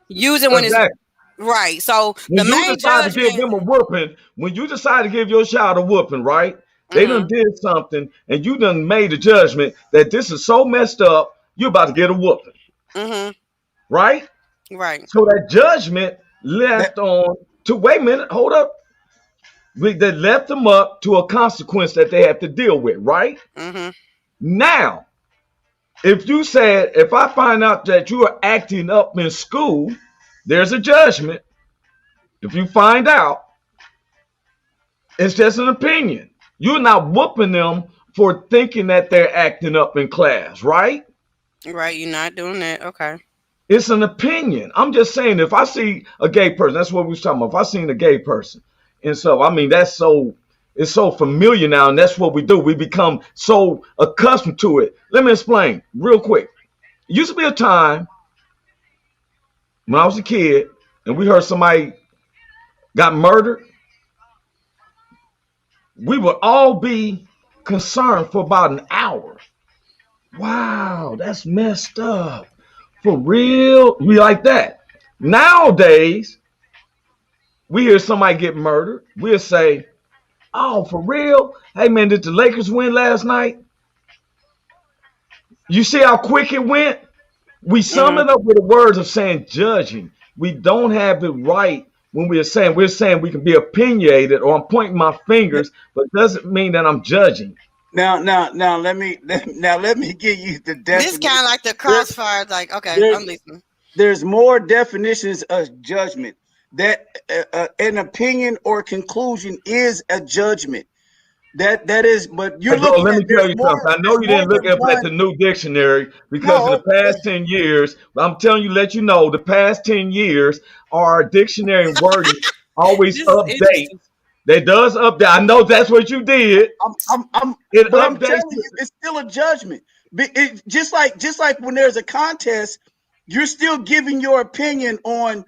Use it when it's exactly. right. So When the you main decide to give judgment. them a whooping, when you decide to give your child a whooping, right? They done Mhm. did something, and you done made a judgment that this is so messed up, you're about to get a whooping, Mhm. right? Right. So that judgment that left on to wait a minute, hold up. That left them up to a consequence that they have to deal with, right? Mhm. Now, if you said, if I find out that you are acting up in school, there's a judgment. If you find out, it's just an opinion. You're not whooping them for thinking that they're acting up in class, right? Right. You're not doing that. Okay. It's an opinion. I'm just saying, if I see a gay person, that's what we was talking about. If I seen a gay person, and so I mean, it's so familiar now, and that's what we do. We become so accustomed to it. Let me explain real quick. It used to be a time when I was a kid, and we heard somebody got murdered. We would all be concerned for about an hour. Wow, that's messed up. For real? We like that. Nowadays, we hear somebody get murdered. We'll say, oh, for real? Hey, man, did the Lakers win last night? You see how quick it went? We sum Mhm. it up with the words of saying judging. We don't have it right when we're saying we can be opinionated or I'm pointing my fingers, but doesn't mean that I'm judging. now let me give you the This kind of definition. like the There, crossfire. Like okay, there's I'm listening. there's more definitions of judgment. That an opinion or conclusion is a judgment. That is, but Hey, you're bro, looking let at me tell you something. I know there's you more didn't look than up at one. the new dictionary because in the No, past 10 years, I'm telling you, let you know, the past 10 years, our dictionary and wording always This is updates. interesting. That does update. I know that's what you did. It but I'm updates. telling you, it's still a judgment. Just like when there's a contest, you're still giving your opinion on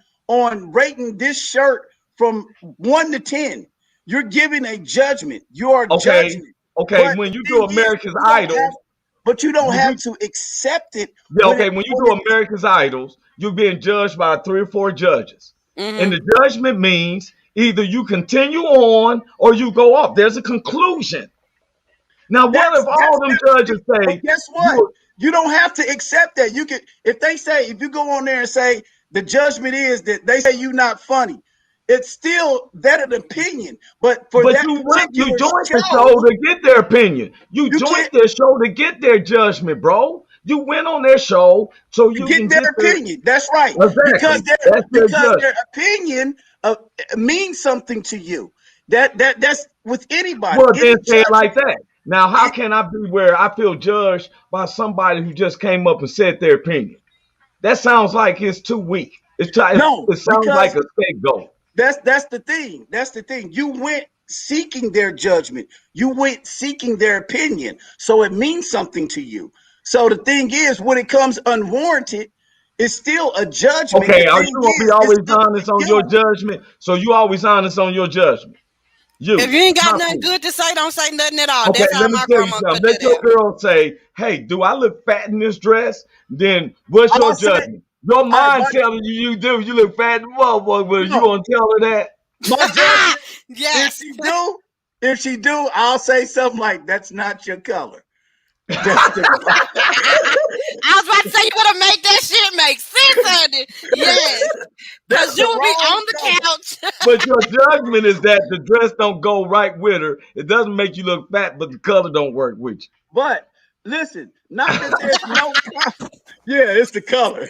rating this shirt from 1 to 10. You're giving a judgment. You're Okay. judging it. Okay. But When the you do thing is, America's you don't have, Idol, but you don't when have you to accept it yeah, when okay, it when you when do it. America's Idols, you're being judged by 3 or 4 judges. And Mhm. the judgment means either you continue on or you go off. There's a conclusion. Now, what if all them judges But say guess what? you You don't have to accept that. You can, if you go on there and say the judgment is that they say you not funny, it's still that an opinion. But for but that you particular joined the show show, to get their opinion. You you joined can't their show to get their judgment, bro. You went on their show so you get can their get their opinion. That's right, because exactly. That's their judgment. their opinion uh, means something to you. That's with anybody, Well, any then say it like judgment. that. Now, how It, can I be where I feel judged by somebody who just came up and said their opinion? That sounds like it's too weak. no, It sounds like a scapegoat. That's the thing. That's the thing. You went seeking their judgment. You went seeking their opinion. So it means something to you. So the thing is, when it comes unwarranted, it's still a judgment. Okay, The are thing you gonna be is, it's always still honest on your you. judgment? So you always honest on your judgment? If You, you ain't got not nothing me. good to say, don't say nothing at all. Okay, That's how let me my tell you grandma something. cut Let that your out. girl say, "Hey, do I look fat in this dress?" Then what's your I'll say, judgment? Your mind my telling you do. You look fat in the motherfucker, but you no, gonna tell her that? my judgment. If Yes. she do, if she do, I'll say something like, "That's not your color." That's the I was about to say you better make that shit make sense, honey. Yes. that's Cause you the will be wrong on the color. couch. But your judgment is that the dress don't go right with her. It doesn't make you look fat, but the color don't work with you. But listen, not that there's no yeah, it's the color.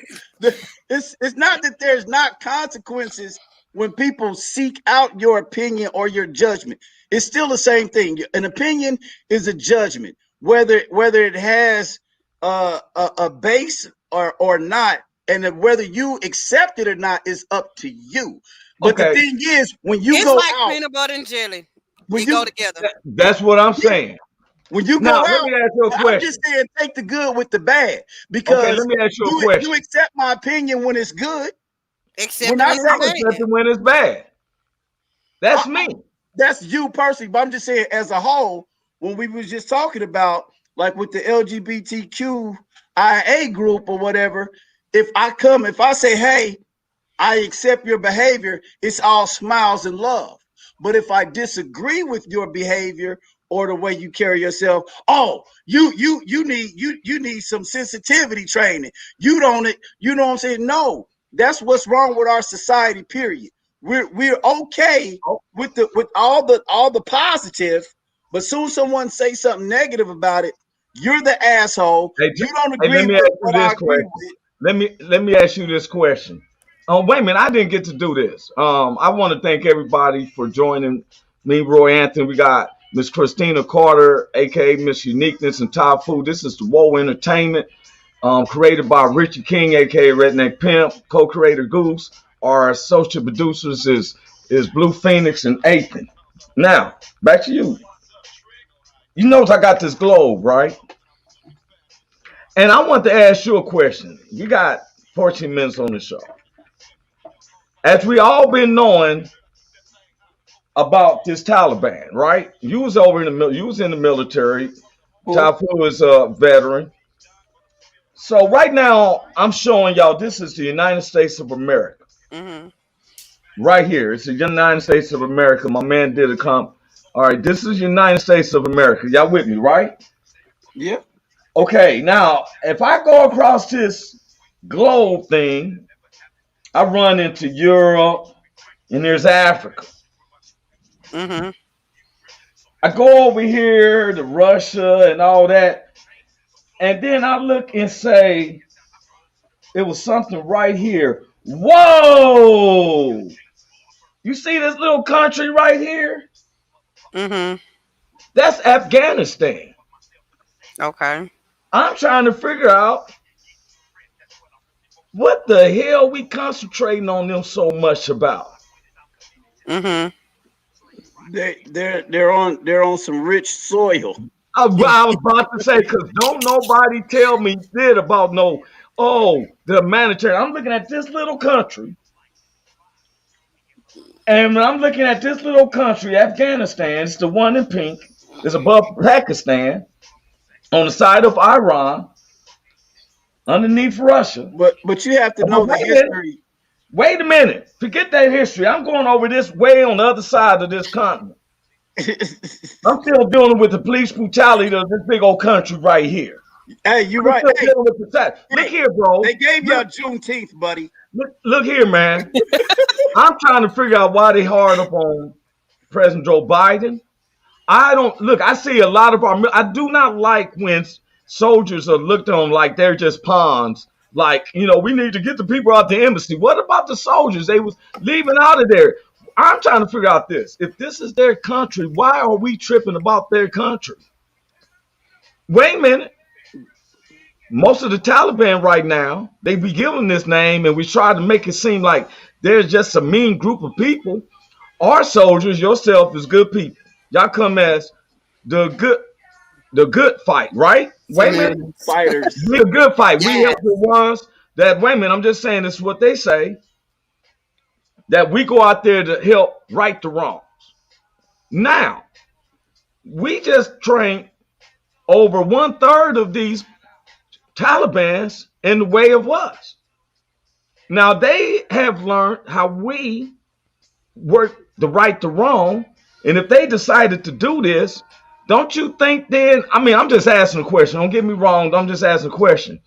It's not that there's not consequences when people seek out your opinion or your judgment. It's still the same thing. An opinion is a judgment, whether it has a base or not, and whether you accept it or not is up to you. But the Okay, thing is, when you It's go like out, peanut butter and jelly. when It go you together. that's what I'm yeah, saying. when you Now go let out, me ask you a I'm just question. saying take the good with the bad Okay, let because me ask you a you question. accept my opinion when it's good. When Except I when it's say I'm bad. accepting when it's bad. I, That's I, me. that's you personally, but I'm just saying as a whole. When we was just talking about like with the LGBTQIA group or whatever, if I say, hey, I accept your behavior, it's all smiles and love. But if I disagree with your behavior or the way you carry yourself, oh, you need some sensitivity training. You don't, you know what I'm saying? No, that's what's wrong with our society, period. We're okay Oh, with all the positive, but soon as someone say something negative about it, you're the asshole. hey, You don't hey, agree let me with ask you what I this agree question. with. Let me ask you this question. Wait a minute, I didn't get to do this. I want to thank everybody for joining me, Roy Anthony. We got Miss Christina Carter, aka Miss Uniqueness, and Tai Fu. This is the Woe Entertainment, created by Richie King, aka Redneck Pimp, co-creator Goose. Our associate producers is Blue Phoenix and Athan. Now, back to you. You notice I got this globe, right? And I want to ask you a question. You got 14 minutes on the show. As we all been knowing about this Taliban, right? You was over in the you was in the military. Cool. Tafu is a veteran. So right now, I'm showing y'all this is the United States of America. Hmm. Right here, it's the United States of America. My man did a comp. All right, this is United States of America. Y'all with me, right? Yeah. Okay, now if I go across this globe thing, I run into Europe and there's Africa. Hmm. I go over here to Russia and all that, and then I look and say, it was something right here. Whoa! You see this little country right here? Hmm. That's Afghanistan. Okay. I'm trying to figure out what the hell we concentrating on them so much about. Hmm. They're on some rich soil. I was about to say, because don't nobody tell me shit about no, oh, the humanitarian. I'm looking at this little country. And when I'm looking at this little country, Afghanistan, it's the one in pink. It's above Pakistan, on the side of Iran, underneath Russia. But you have to But know the wait a minute. history. Wait a minute. Forget that history. I'm going over this way on the other side of this continent. I'm still dealing with the police brutality of this big old country right here. Hey, you're I'm right. still Hey, dealing with the side. Look hey, here, bro. they gave Look, y'all Juneteenth, buddy. look here, man. I'm trying to figure out why they hard up on President Joe Biden. I don't look. I see a lot of our. I do not like when soldiers are looked on like they're just pawns. Like we need to get the people out the embassy. What about the soldiers? They was leaving out of there. I'm trying to figure out this. If this is their country, why are we tripping about their country? Wait a minute. Most of the Taliban right now, they be given this name, and we try to make it seem like there's just a mean group of people. Our soldiers, yourself, is good people. Y'all come as the good fight, right? Wait a minute. Civilians. Fighters. We a good fight. We Yes. help the ones that, wait a minute, I'm just saying this is what they say, that we go out there to help right the wrongs. Now, we just trained over 1/3 of these Taliban's in the way of us. Now, they have learned how we work the right to wrong. And if they decided to do this, don't you think then, I mean, I'm just asking a question. Don't get me wrong. I'm just asking a question.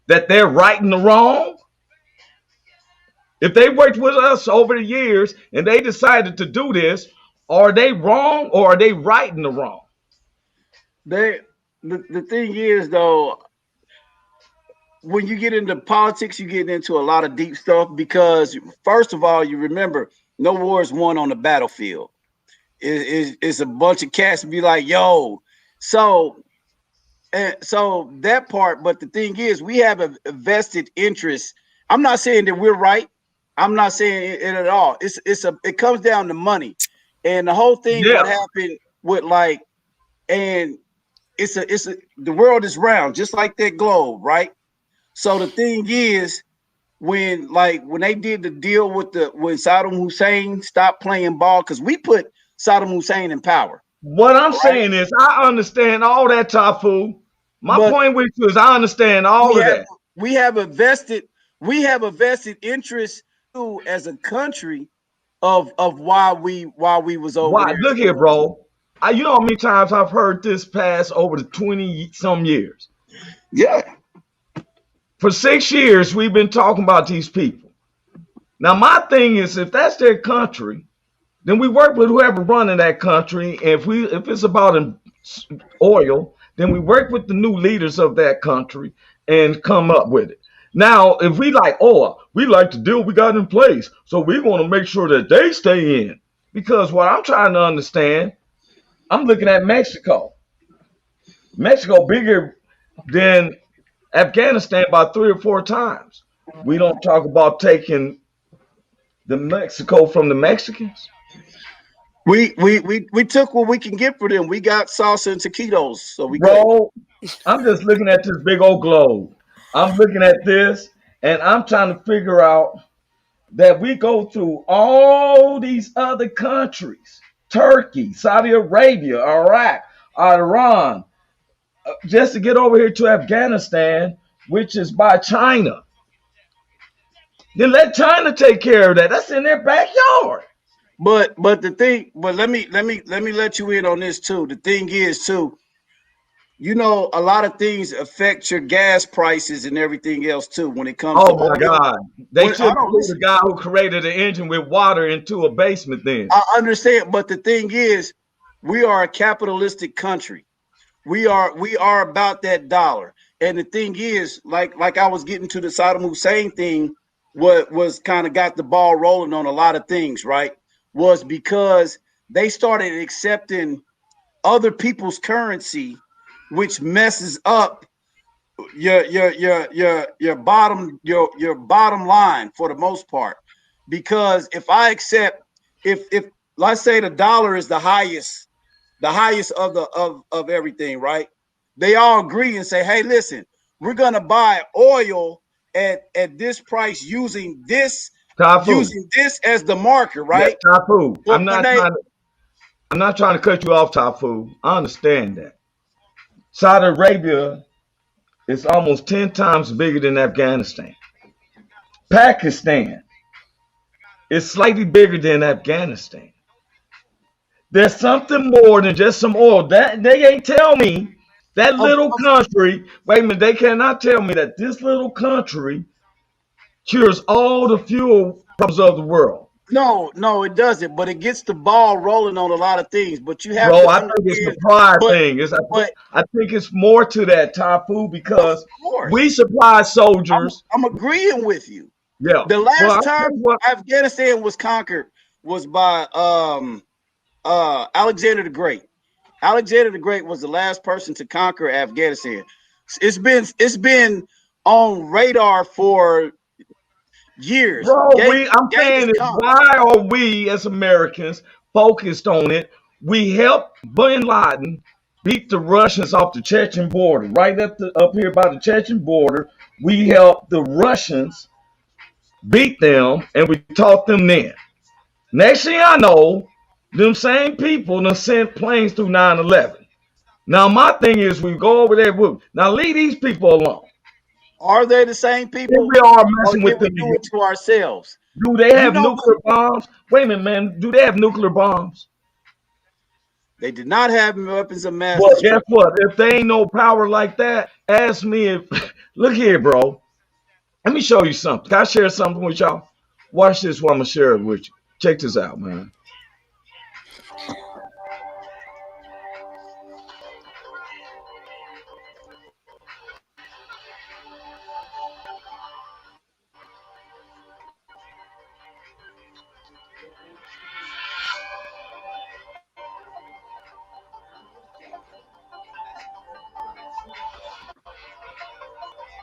That they're righting the wrong? If they worked with us over the years and they decided to do this, are they wrong or are they righting the wrong? The thing is though, when you get into politics, you get into a lot of deep stuff because first of all, you remember no war is won on the battlefield. It's a bunch of cats be like, yo, so and so that part, but the thing is, we have a vested interest. I'm not saying that we're right. I'm not saying it at all. It comes down to money, and the whole thing. Yeah. What happened with like, and the world is round, just like that globe, right? So the thing is, when they did the deal with when Saddam Hussein stopped playing ball, because we put Saddam Hussein in power. What I'm saying is, I understand all that, Tai Fu. My point with you is, I understand all of that. We have a vested interest too, as a country, of why we was over there. Look here, bro. You know how many times I've heard this pass over the 20 some years. Yeah. For 6 years, we've been talking about these people. Now, my thing is, if that's their country, then we work with whoever running that country. If it's about oil, then we work with the new leaders of that country and come up with it. Now, if we like oil, we like the deal we got in place, so we want to make sure that they stay in. Because what I'm trying to understand, I'm looking at Mexico. Mexico bigger than Afghanistan by 3 or 4 times. We don't talk about taking the Mexico from the Mexicans. We took what we can get for them. We got salsa and taquitos, so we Bro, I'm just looking at this big old globe. I'm looking at this, and I'm trying to figure out that we go through all these other countries: Turkey, Saudi Arabia, Iraq, Iran, just to get over here to Afghanistan, which is by China. Then let China take care of that. That's in their backyard. But let me let you in on this too. The thing is too, a lot of things affect your gas prices and everything else too when it comes to. Oh my God! They should put the guy who created the engine with water into a basement. Then I understand, but the thing is, we are a capitalistic country. We are about that dollar. And the thing is, like I was getting to the Saddam Hussein thing, what was kind of got the ball rolling on a lot of things, right? Was because they started accepting other people's currency, which messes up your bottom line for the most part. Because if I accept, if let's say the dollar is the highest of everything, right? They all agree and say, hey, listen, we're gonna buy oil at this price using this as the marker, right? Yeah, Tai Fu. I'm not trying to cut you off, Tai Fu. I understand that. Saudi Arabia is almost 10 times bigger than Afghanistan. Pakistan is slightly bigger than Afghanistan. There's something more than just some oil. That they ain't tell me that little country. Wait a minute, they cannot tell me that this little country cures all the fuel problems of the world. No, it doesn't. But it gets the ball rolling on a lot of things. But you have to I think it's the pride thing. I think it's more to that, Tai Fu, because we supply soldiers. I'm agreeing with you. Yeah. The last time Afghanistan was conquered was by Alexander the Great. Alexander the Great was the last person to conquer Afghanistan. It's been on radar for Years. Bro, I'm Genghis saying is Khan. why are we as Americans focused on it? We helped Bin Laden beat the Russians off the Chechen border, right up here by the Chechen border. We helped the Russians beat them, and we taught them then. Next thing I know, them same people done sent planes through 9/11. Now my thing is, we go over there. Now leave these people alone. Are they the same Here people, we are or messing did with we them do again. it to ourselves? Do they You have know what? nuclear bombs? Wait a minute, man. Do they have nuclear bombs? They did not have weapons of mass Well, guess destruction. what? If they ain't no power like that, ask me if. Look here, bro. Let me show you something. Can I share something with y'all? Watch this while I'm gonna share it with you. Check this out, man.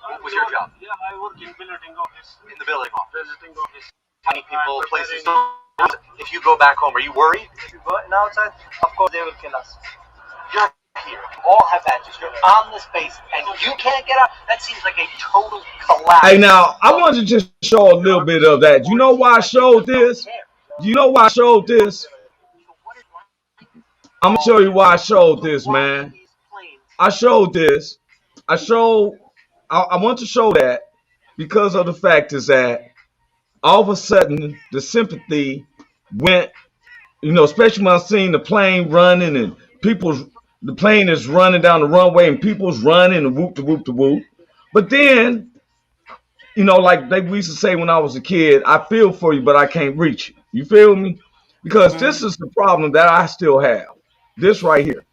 What was your job? Yeah, I work in billeting office. In the billing office. Billeting office. Many people, places. If you go back home, are you worried? If you go outside, of course they will kill us. You're here. You all have badges. You're on this base, and you can't get out. That seems like a total collapse. Hey, now I wanted to just show a little bit of that. You know why I showed this? You know why I showed this? I'm gonna show you why I showed this, man. I showed this. I showed. I want to show that because of the fact is that all of a sudden the sympathy went. Especially when I seen the plane running and the plane is running down the runway and people's running and whoop to whoop to whoop. But then, like we used to say when I was a kid, I feel for you, but I can't reach you. You feel me? Because this is the problem that I still have. This right here.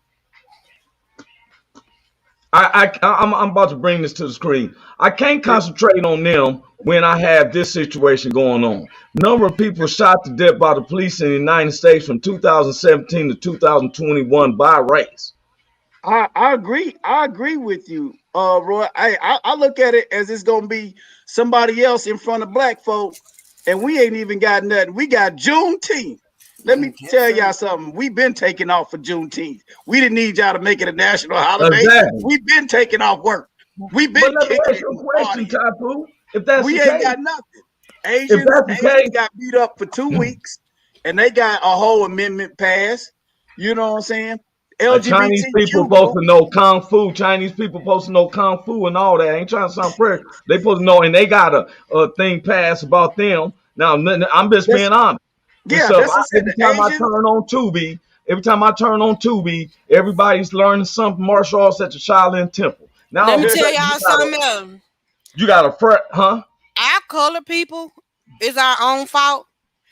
I'm about to bring this to the screen. I can't concentrate on them when I have this situation going on. Number of people shot to death by the police in the United States from 2017 to 2021 by race. I agree. I agree with you, Roy. I look at it as it's gonna be somebody else in front of black folk, and we ain't even got nothing. We got Juneteenth. Let me tell y'all something. We've been taking off for Juneteenth. We didn't need y'all to make it a national holiday. Exactly. We've been taking off work. We've But been let me kicking ask it. you a question, Tai Fu. If that's We the ain't case, got nothing. if Asians that's the case, got beat up for 2 weeks, and they got a whole amendment passed. You know what I'm saying? Chinese people LGBTQ supposed group. to know kung fu. Chinese people supposed to know kung fu and all that. I ain't trying to sound pretty. They supposed to know, and they got a thing passed about them. Now I'm just being honest. And Yeah, so that's what I said. every The time I Asians. turn on Tubi, everybody's learning something martial arts at the Shaolin Temple. Now Let all me of a tell sudden y'all something else. you got a fret, huh? Our color people is our own fault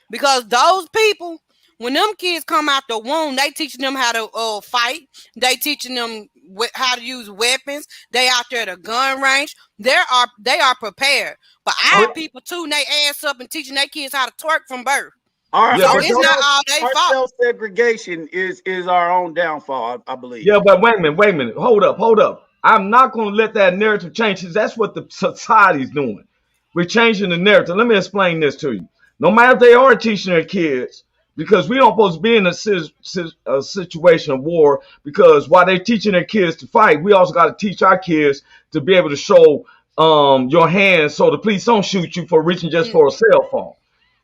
because those people, when them kids come out the womb, they teaching them how to fight. They teaching them how to use weapons. They out there at a gun range. They are prepared. But our people tune their ass up and teaching their kids how to twerk from birth. Yeah, So but it's not all their Our fault. self-segregation is our own downfall, I believe. Yeah, but wait a minute. Hold up. I'm not going to let that narrative change because that's what the society's doing. We're changing the narrative. Let me explain this to you. No matter if they are teaching their kids, because we don't supposed to be in a situation of war, because while they're teaching their kids to fight, we also got to teach our kids to be able to show your hands so the police don't shoot you for reaching just for a cell phone.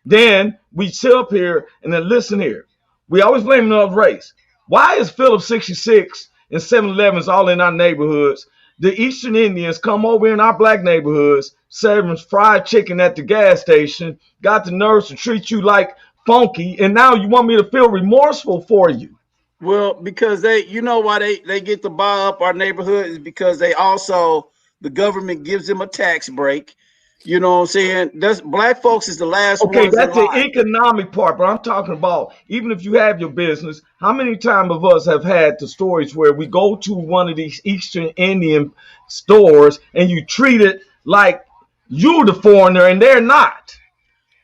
Then we sit up here and then listen here. We always blame another race. Why is Phillips 66 and 7-Elevens all in our neighborhoods? The Eastern Indians come over in our black neighborhoods, serving fried chicken at the gas station, got the nerves to treat you like funky, and now you want me to feel remorseful for you. Well, because you know why they get to buy up our neighborhood is because the government gives them a tax break. You know what I'm saying? That's black folks is the last Okay, ones in that's the line. economic part, but I'm talking about even if you have your business, how many times of us have had the stories where we go to one of these Eastern Indian stores and you treat it like you the foreigner and they're not.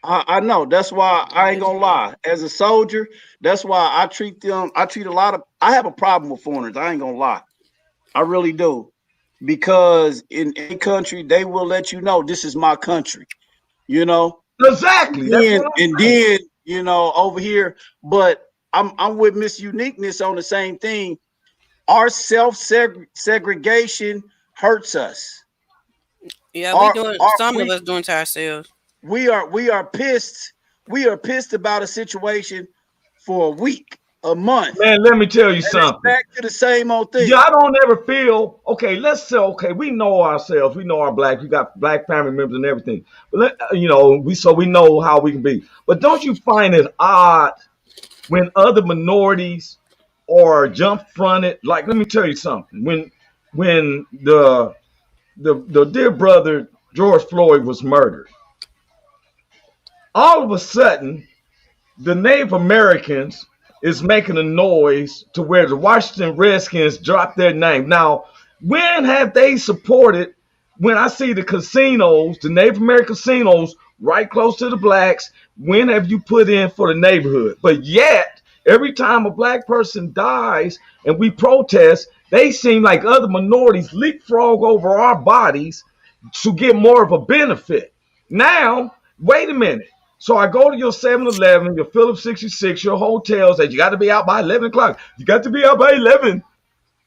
I know. That's why I ain't gonna lie. As a soldier, that's why I treat them. I treat a lot of. I have a problem with foreigners. I ain't gonna lie. I really do, because in any country they will let you know this is my country. you know. Exactly. That's what I'm And saying. then, you know, over here, but I'm with Miss Uniqueness on the same thing. Our segregation hurts us. Yeah, we Our doing our some of us doing to ourselves. we are pissed. We are pissed about a situation for a week, a month, Man, let me tell you and it's something. back to the same old Yeah, thing. I don't ever feel okay. Let's say okay, we know ourselves. We know our black. We got black family members and everything. But you know, we know how we can be. But don't you find it odd when other minorities are jump fronted? Like, let me tell you something. When the dear brother George Floyd was murdered, all of a sudden the Native Americans is making a noise to where the Washington Redskins dropped their name. Now, when have they supported? When I see the casinos, the Native American casinos right close to the blacks, when have you put in for the neighborhood? But yet, every time a black person dies and we protest, they seem like other minorities leapfrog over our bodies to get more of a benefit. Now, wait a minute. So I go to your 7-Eleven, your Phillips 66, your hotels that you got to be out by 11 o'clock. You got to be out by 11.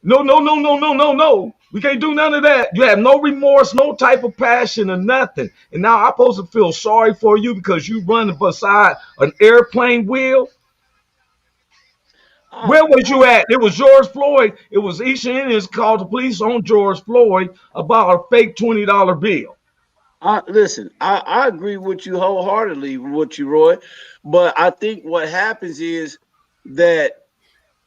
No, no, no, no, no, no, no. We can't do none of that. You have no remorse, no type of passion or nothing. And now I'm supposed to feel sorry for you because you running beside an airplane wheel. I, Where was you at? It was George Floyd. It was East Indians called the police on George Floyd about a fake $20 bill. listen, I agree with you wholeheartedly with you, Roy. But I think what happens is that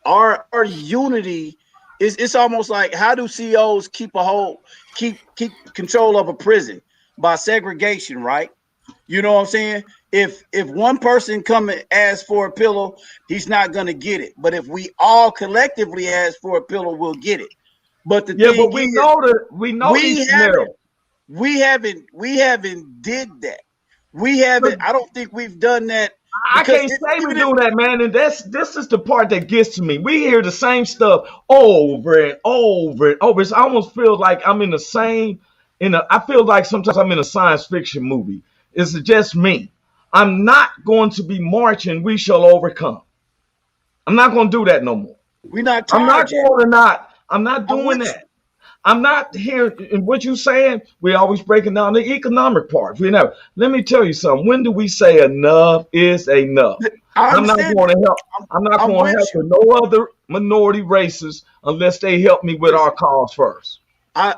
our unity is it's almost like how do CEOs keep control of a prison by segregation, right? You know what I'm saying? If one person come and ask for a pillow, he's not gonna get it. But if we all collectively ask for a pillow, we'll get it. But the Yeah, thing but is, we know we these haven't scenarios. we haven't did that. We haven't. I don't think we've done that I because can't say we even if do that, man. And this is the part that gets to me. We hear the same stuff over and over and over. It almost feels like I'm in the same I feel like sometimes I'm in a science fiction movie. It's just me. I'm not going to be marching, we shall overcome. I'm not going to do that no more. we're not I'm not tired yet, going to not. I'm not I'm doing with that. I'm not hearing in what you're saying. We're always breaking down the economic part. We never. Let me tell you something. When do we say enough is enough? you. I I'm not understand going that. to help. I'm not I'm going to with help you. with no other minority races unless they help me with our Listen, cause first.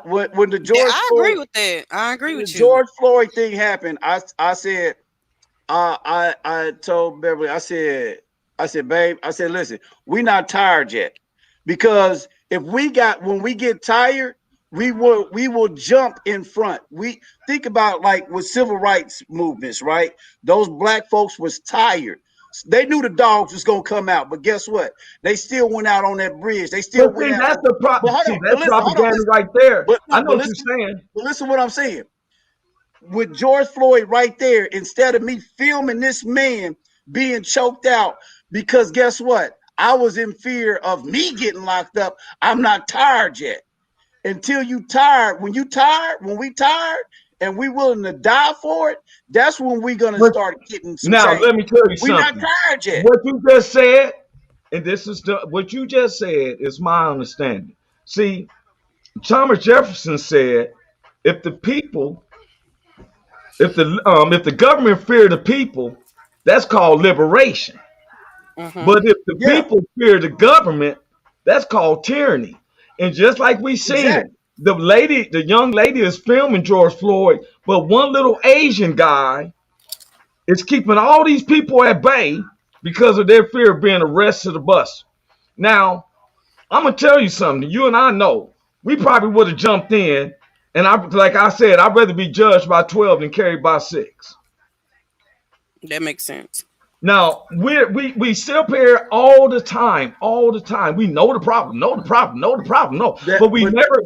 when Yeah, I agree with that. I agree The with you. George Floyd thing happened, I said I told Beverly, I said, babe, I said, listen, we're not tired yet. Because if we got when we get tired, we will jump in front. We think about like with civil rights movements, right? Those black folks was tired. They knew the dogs was gonna come out, but guess what? They still went out on that bridge. They But still went see, out that's on. the But hold See, on, but that's listen, hold on, propaganda listen. right there. But I no, know but what you're listen, saying. but listen what I'm saying. With George Floyd right there, instead of me filming this man being choked out, because guess what? I was in fear of me getting locked up. I'm not tired yet. Until you tired, when we tired and we willing to die for it, that's when we gonna But start getting some now change. let me tell you We not something. tired yet. What you just said, and this is what you just said is my understanding. See, Thomas Jefferson said, if the people if the government fear the people, that's called liberation. Mm-hmm. But if the Yeah, people fear the government, that's called tyranny. And just like we seen it, exactly. the young lady is filming George Floyd, but one little Asian guy is keeping all these people at bay because of their fear of being arrested or busted. Now, I'm gonna tell you something. You and I know we probably would have jumped in, and like I said, I'd rather be judged by 12 than carried by 6. That makes sense. Now we sit up here all the time, all the time. We know the problem, know the problem, know the problem, no, That but we but never.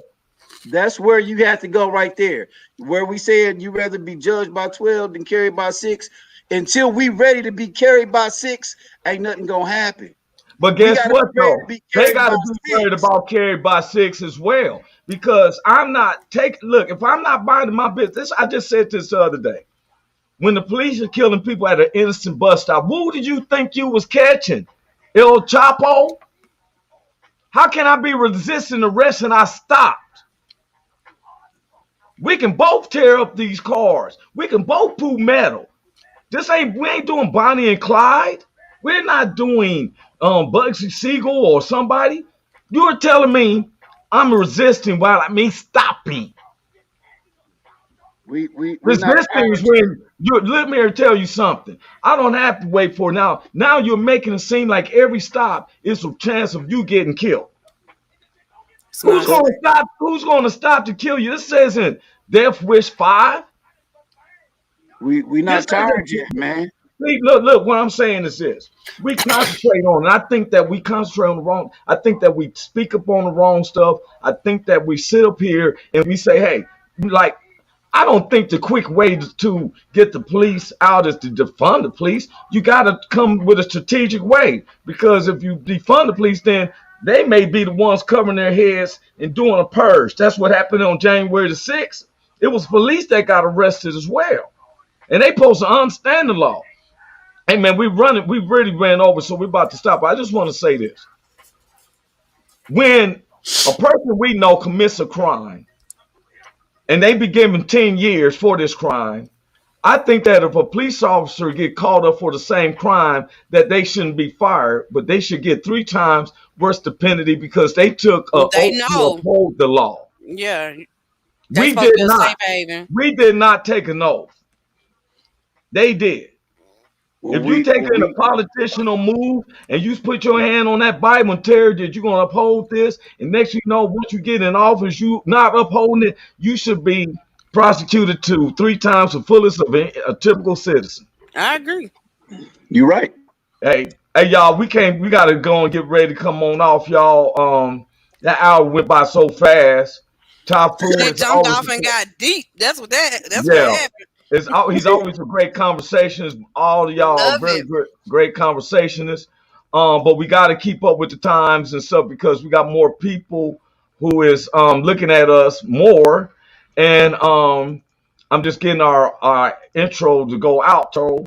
that's where you have to go right there. Where we said you rather be judged by 12 than carried by 6. Until we ready to be carried by 6, ain't nothing gonna happen. But We guess gotta be what ready to though? be They carried got by to be worried 6. about carried by 6 as well. Because I'm not take look. If I'm not minding my business, I just said this the other day. When the police are killing people at an innocent bus stop, who did you think you was catching? El Chapo? How can I be resisting arrest and I stopped? We can both tear up these cars. We can both pull metal. We ain't doing Bonnie and Clyde. We're not doing Bugsy Siegel or somebody. You're telling me I'm resisting while I mean stopping. We not Resisting is tired yet. when you let me tell you something. I don't have to wait for it now. Now you're making it seem like every stop is a chance of you getting killed. It's Who's not going to stop? Who's going to stop to kill you? This says in Death Wish 5. We This not tired isn't. yet, man. See, look. What I'm saying is this: we concentrate on it. I think that we concentrate on the wrong. I think that we speak up on the wrong stuff. I think that we sit up here and we say, "Hey, like." I don't think the quick way to get the police out is to defund the police. You got to come with a strategic way, because if you defund the police, then they may be the ones covering their heads and doing a purge. That's what happened on January the 6th. It was police that got arrested as well, and they supposed to understand the law. Hey man, we really ran over, so we're about to stop. I just want to say this: when a person we know commits a crime and they be given 10 years for this crime, I think that if a police officer get caught up for the same crime, that they shouldn't be fired, but they should get 3 times worse the penalty because they took an They oath to know. uphold the law. Yeah. They We supposed did to be a not. safe haven. We did not take an oath. They did. Well, If you take in a we politician move and you put your hand on that Bible and tell that you're going to uphold this, and next you know, once you get in office, you not upholding it, you should be prosecuted to 3 times the fullest of a typical citizen. I agree. you right. Hey, y'all, we got to go and get ready to come on off, y'all. That hour went by so fast. Top Food It is jumped always, off and got deep. That's what yeah. happened. He's always a great conversationist. All of y'all are Love very it. great conversationists. But we got to keep up with the times and stuff because we got more people who is looking at us more. And I'm just getting our intro to go out. So,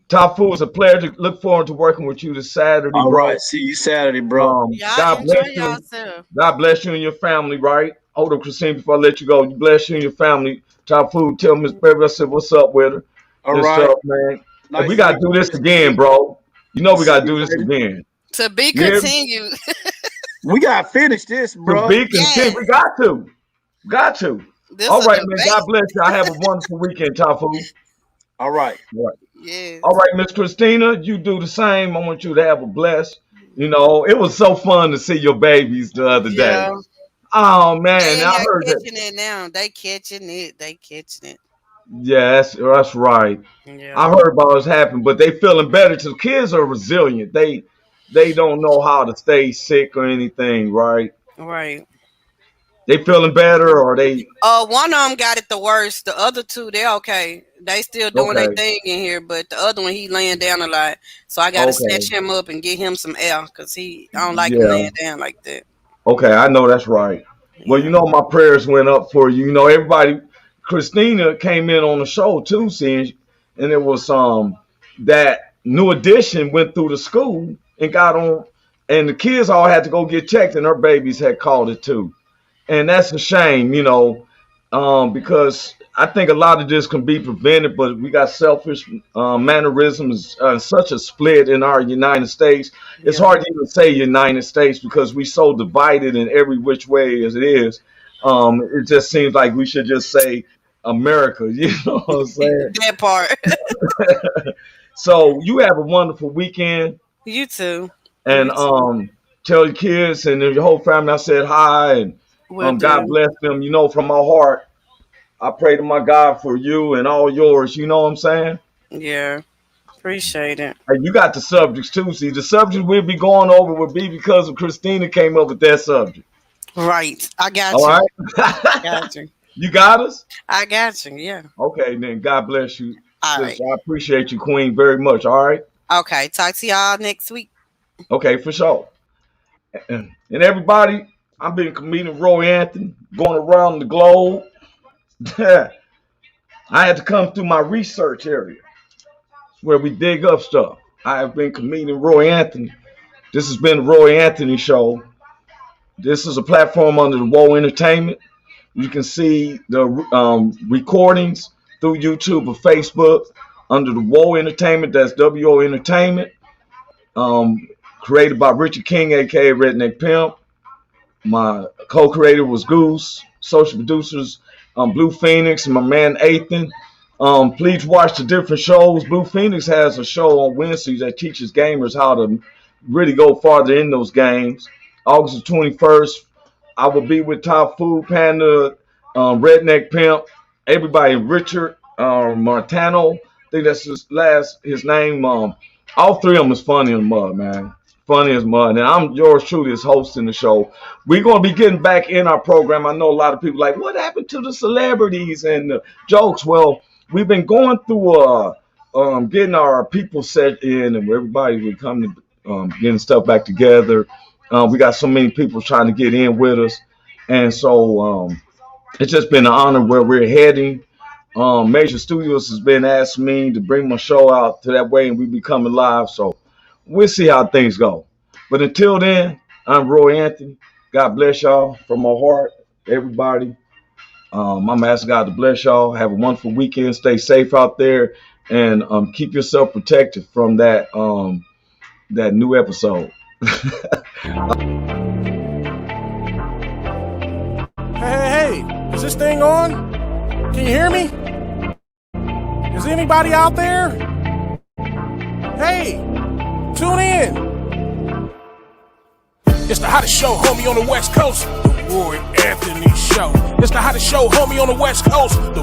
Top Food, it's a pleasure. Look forward to working with you this Saturday, All bro. right. See you Saturday, bro. Y'all God bless enjoy you. yourself. God bless you and your family, right? Hold on, Christine, before I let you go. You bless you and your family. Top Food, tell Miss Baby I said what's up with her All and right. stuff, man. And we Nice to gotta meet do you, this again, Christina. bro. You know we See gotta you do this later. again. To be You hear me? continued. We gotta finish this, To bro. be content. Yes. We got to. Got to. This All a right, man. God debate. bless you. I have a wonderful weekend, Top Food. All right. All right. All Yes. right, Miss Christina, you do the same. I want you to have a blessed. You know, it was so fun to see your babies the other day. Yeah. Oh man, They in I there heard that. catching it now. They catching it. They catching it. Yeah, that's right. I Yeah. heard about what's happened, but they feeling better. The kids are resilient. They don't know how to stay sick or anything, right? Right. They feeling better, or they One of them got it the worst. The other two, they're okay. They still doing their okay, thing in here, but the other one, he laying down a lot. So I got to okay, snatch him up and get him some air because I don't like him yeah, laying down like that. okay. I know that's right. Well, you Yeah. know my prayers went up for you. You know everybody. Christina came in on the show too, seeing, and it was that new addition went through the school and got on, and the kids all had to go get checked, and her babies had called it too. And that's a shame, because I think a lot of this can be prevented, but we got selfish mannerisms, such a split in our United States. It's Yeah. hard to even say United States because we're so divided in every which way as it is. It just seems like we should just say America, you know what I'm saying? That part. So you have a wonderful weekend, You too. and You too. tell your kids and your whole family I said hi, and Will God do. bless them. You know, from my heart, I pray to my God for you and all yours. You know what I'm saying? Yeah. Appreciate it. Hey, you got the subjects too. See, the subjects we'll be going over will be because of Christina came up with that subject. Right. I got All you. I right? got you. You got us? I got you. Yeah. Okay, then God bless you, All sister. right. I appreciate you, Queen, very much. All right? Okay. Talk to y'all next week. Okay, for sure. And everybody, I've been comedian Roy Anthony, going around the globe. I had to come through my research area where we dig up stuff. I have been comedian Roy Anthony. This has been the Roy Anthony Show. This is a platform under the Woe Entertainment. You can see the recordings through YouTube or Facebook under the Woe Entertainment. That's WO Entertainment. Created by Richard King, aka Redneck Pimp. My co-creator was Goose. Social producers, Blue Phoenix and my man Ethan. Please watch the different shows. Blue Phoenix has a show on Wednesdays that teaches gamers how to really go farther in those games. August the 21st, I will be with Tai Fu Panda, Redneck Pimp, everybody, Richard Martano. I think that's his name. All three of them is funny in the mud, man. Funny as mud. And I'm yours truly as hosting the show. We're going to be getting back in our program. I know a lot of people like, what happened to the celebrities and the jokes? Well, we've been going through getting our people set in, and everybody will come to getting stuff back together. We got so many people trying to get in with us. And so it's just been an honor where we're heading. Major Studios has been asking me to bring my show out to that way, and we be coming live. So we'll see how things go. But until then, I'm Roy Anthony. God bless y'all from my heart, everybody. I'm asking God to bless y'all. Have a wonderful weekend. Stay safe out there, and keep yourself protected from that new episode. Hey, is this thing on? Can you hear me? Is anybody out there? Hey, tune in. It's the hottest show, homie, on the West Coast. The Roy Anthony Show. It's the hottest show, homie, on the West Coast. The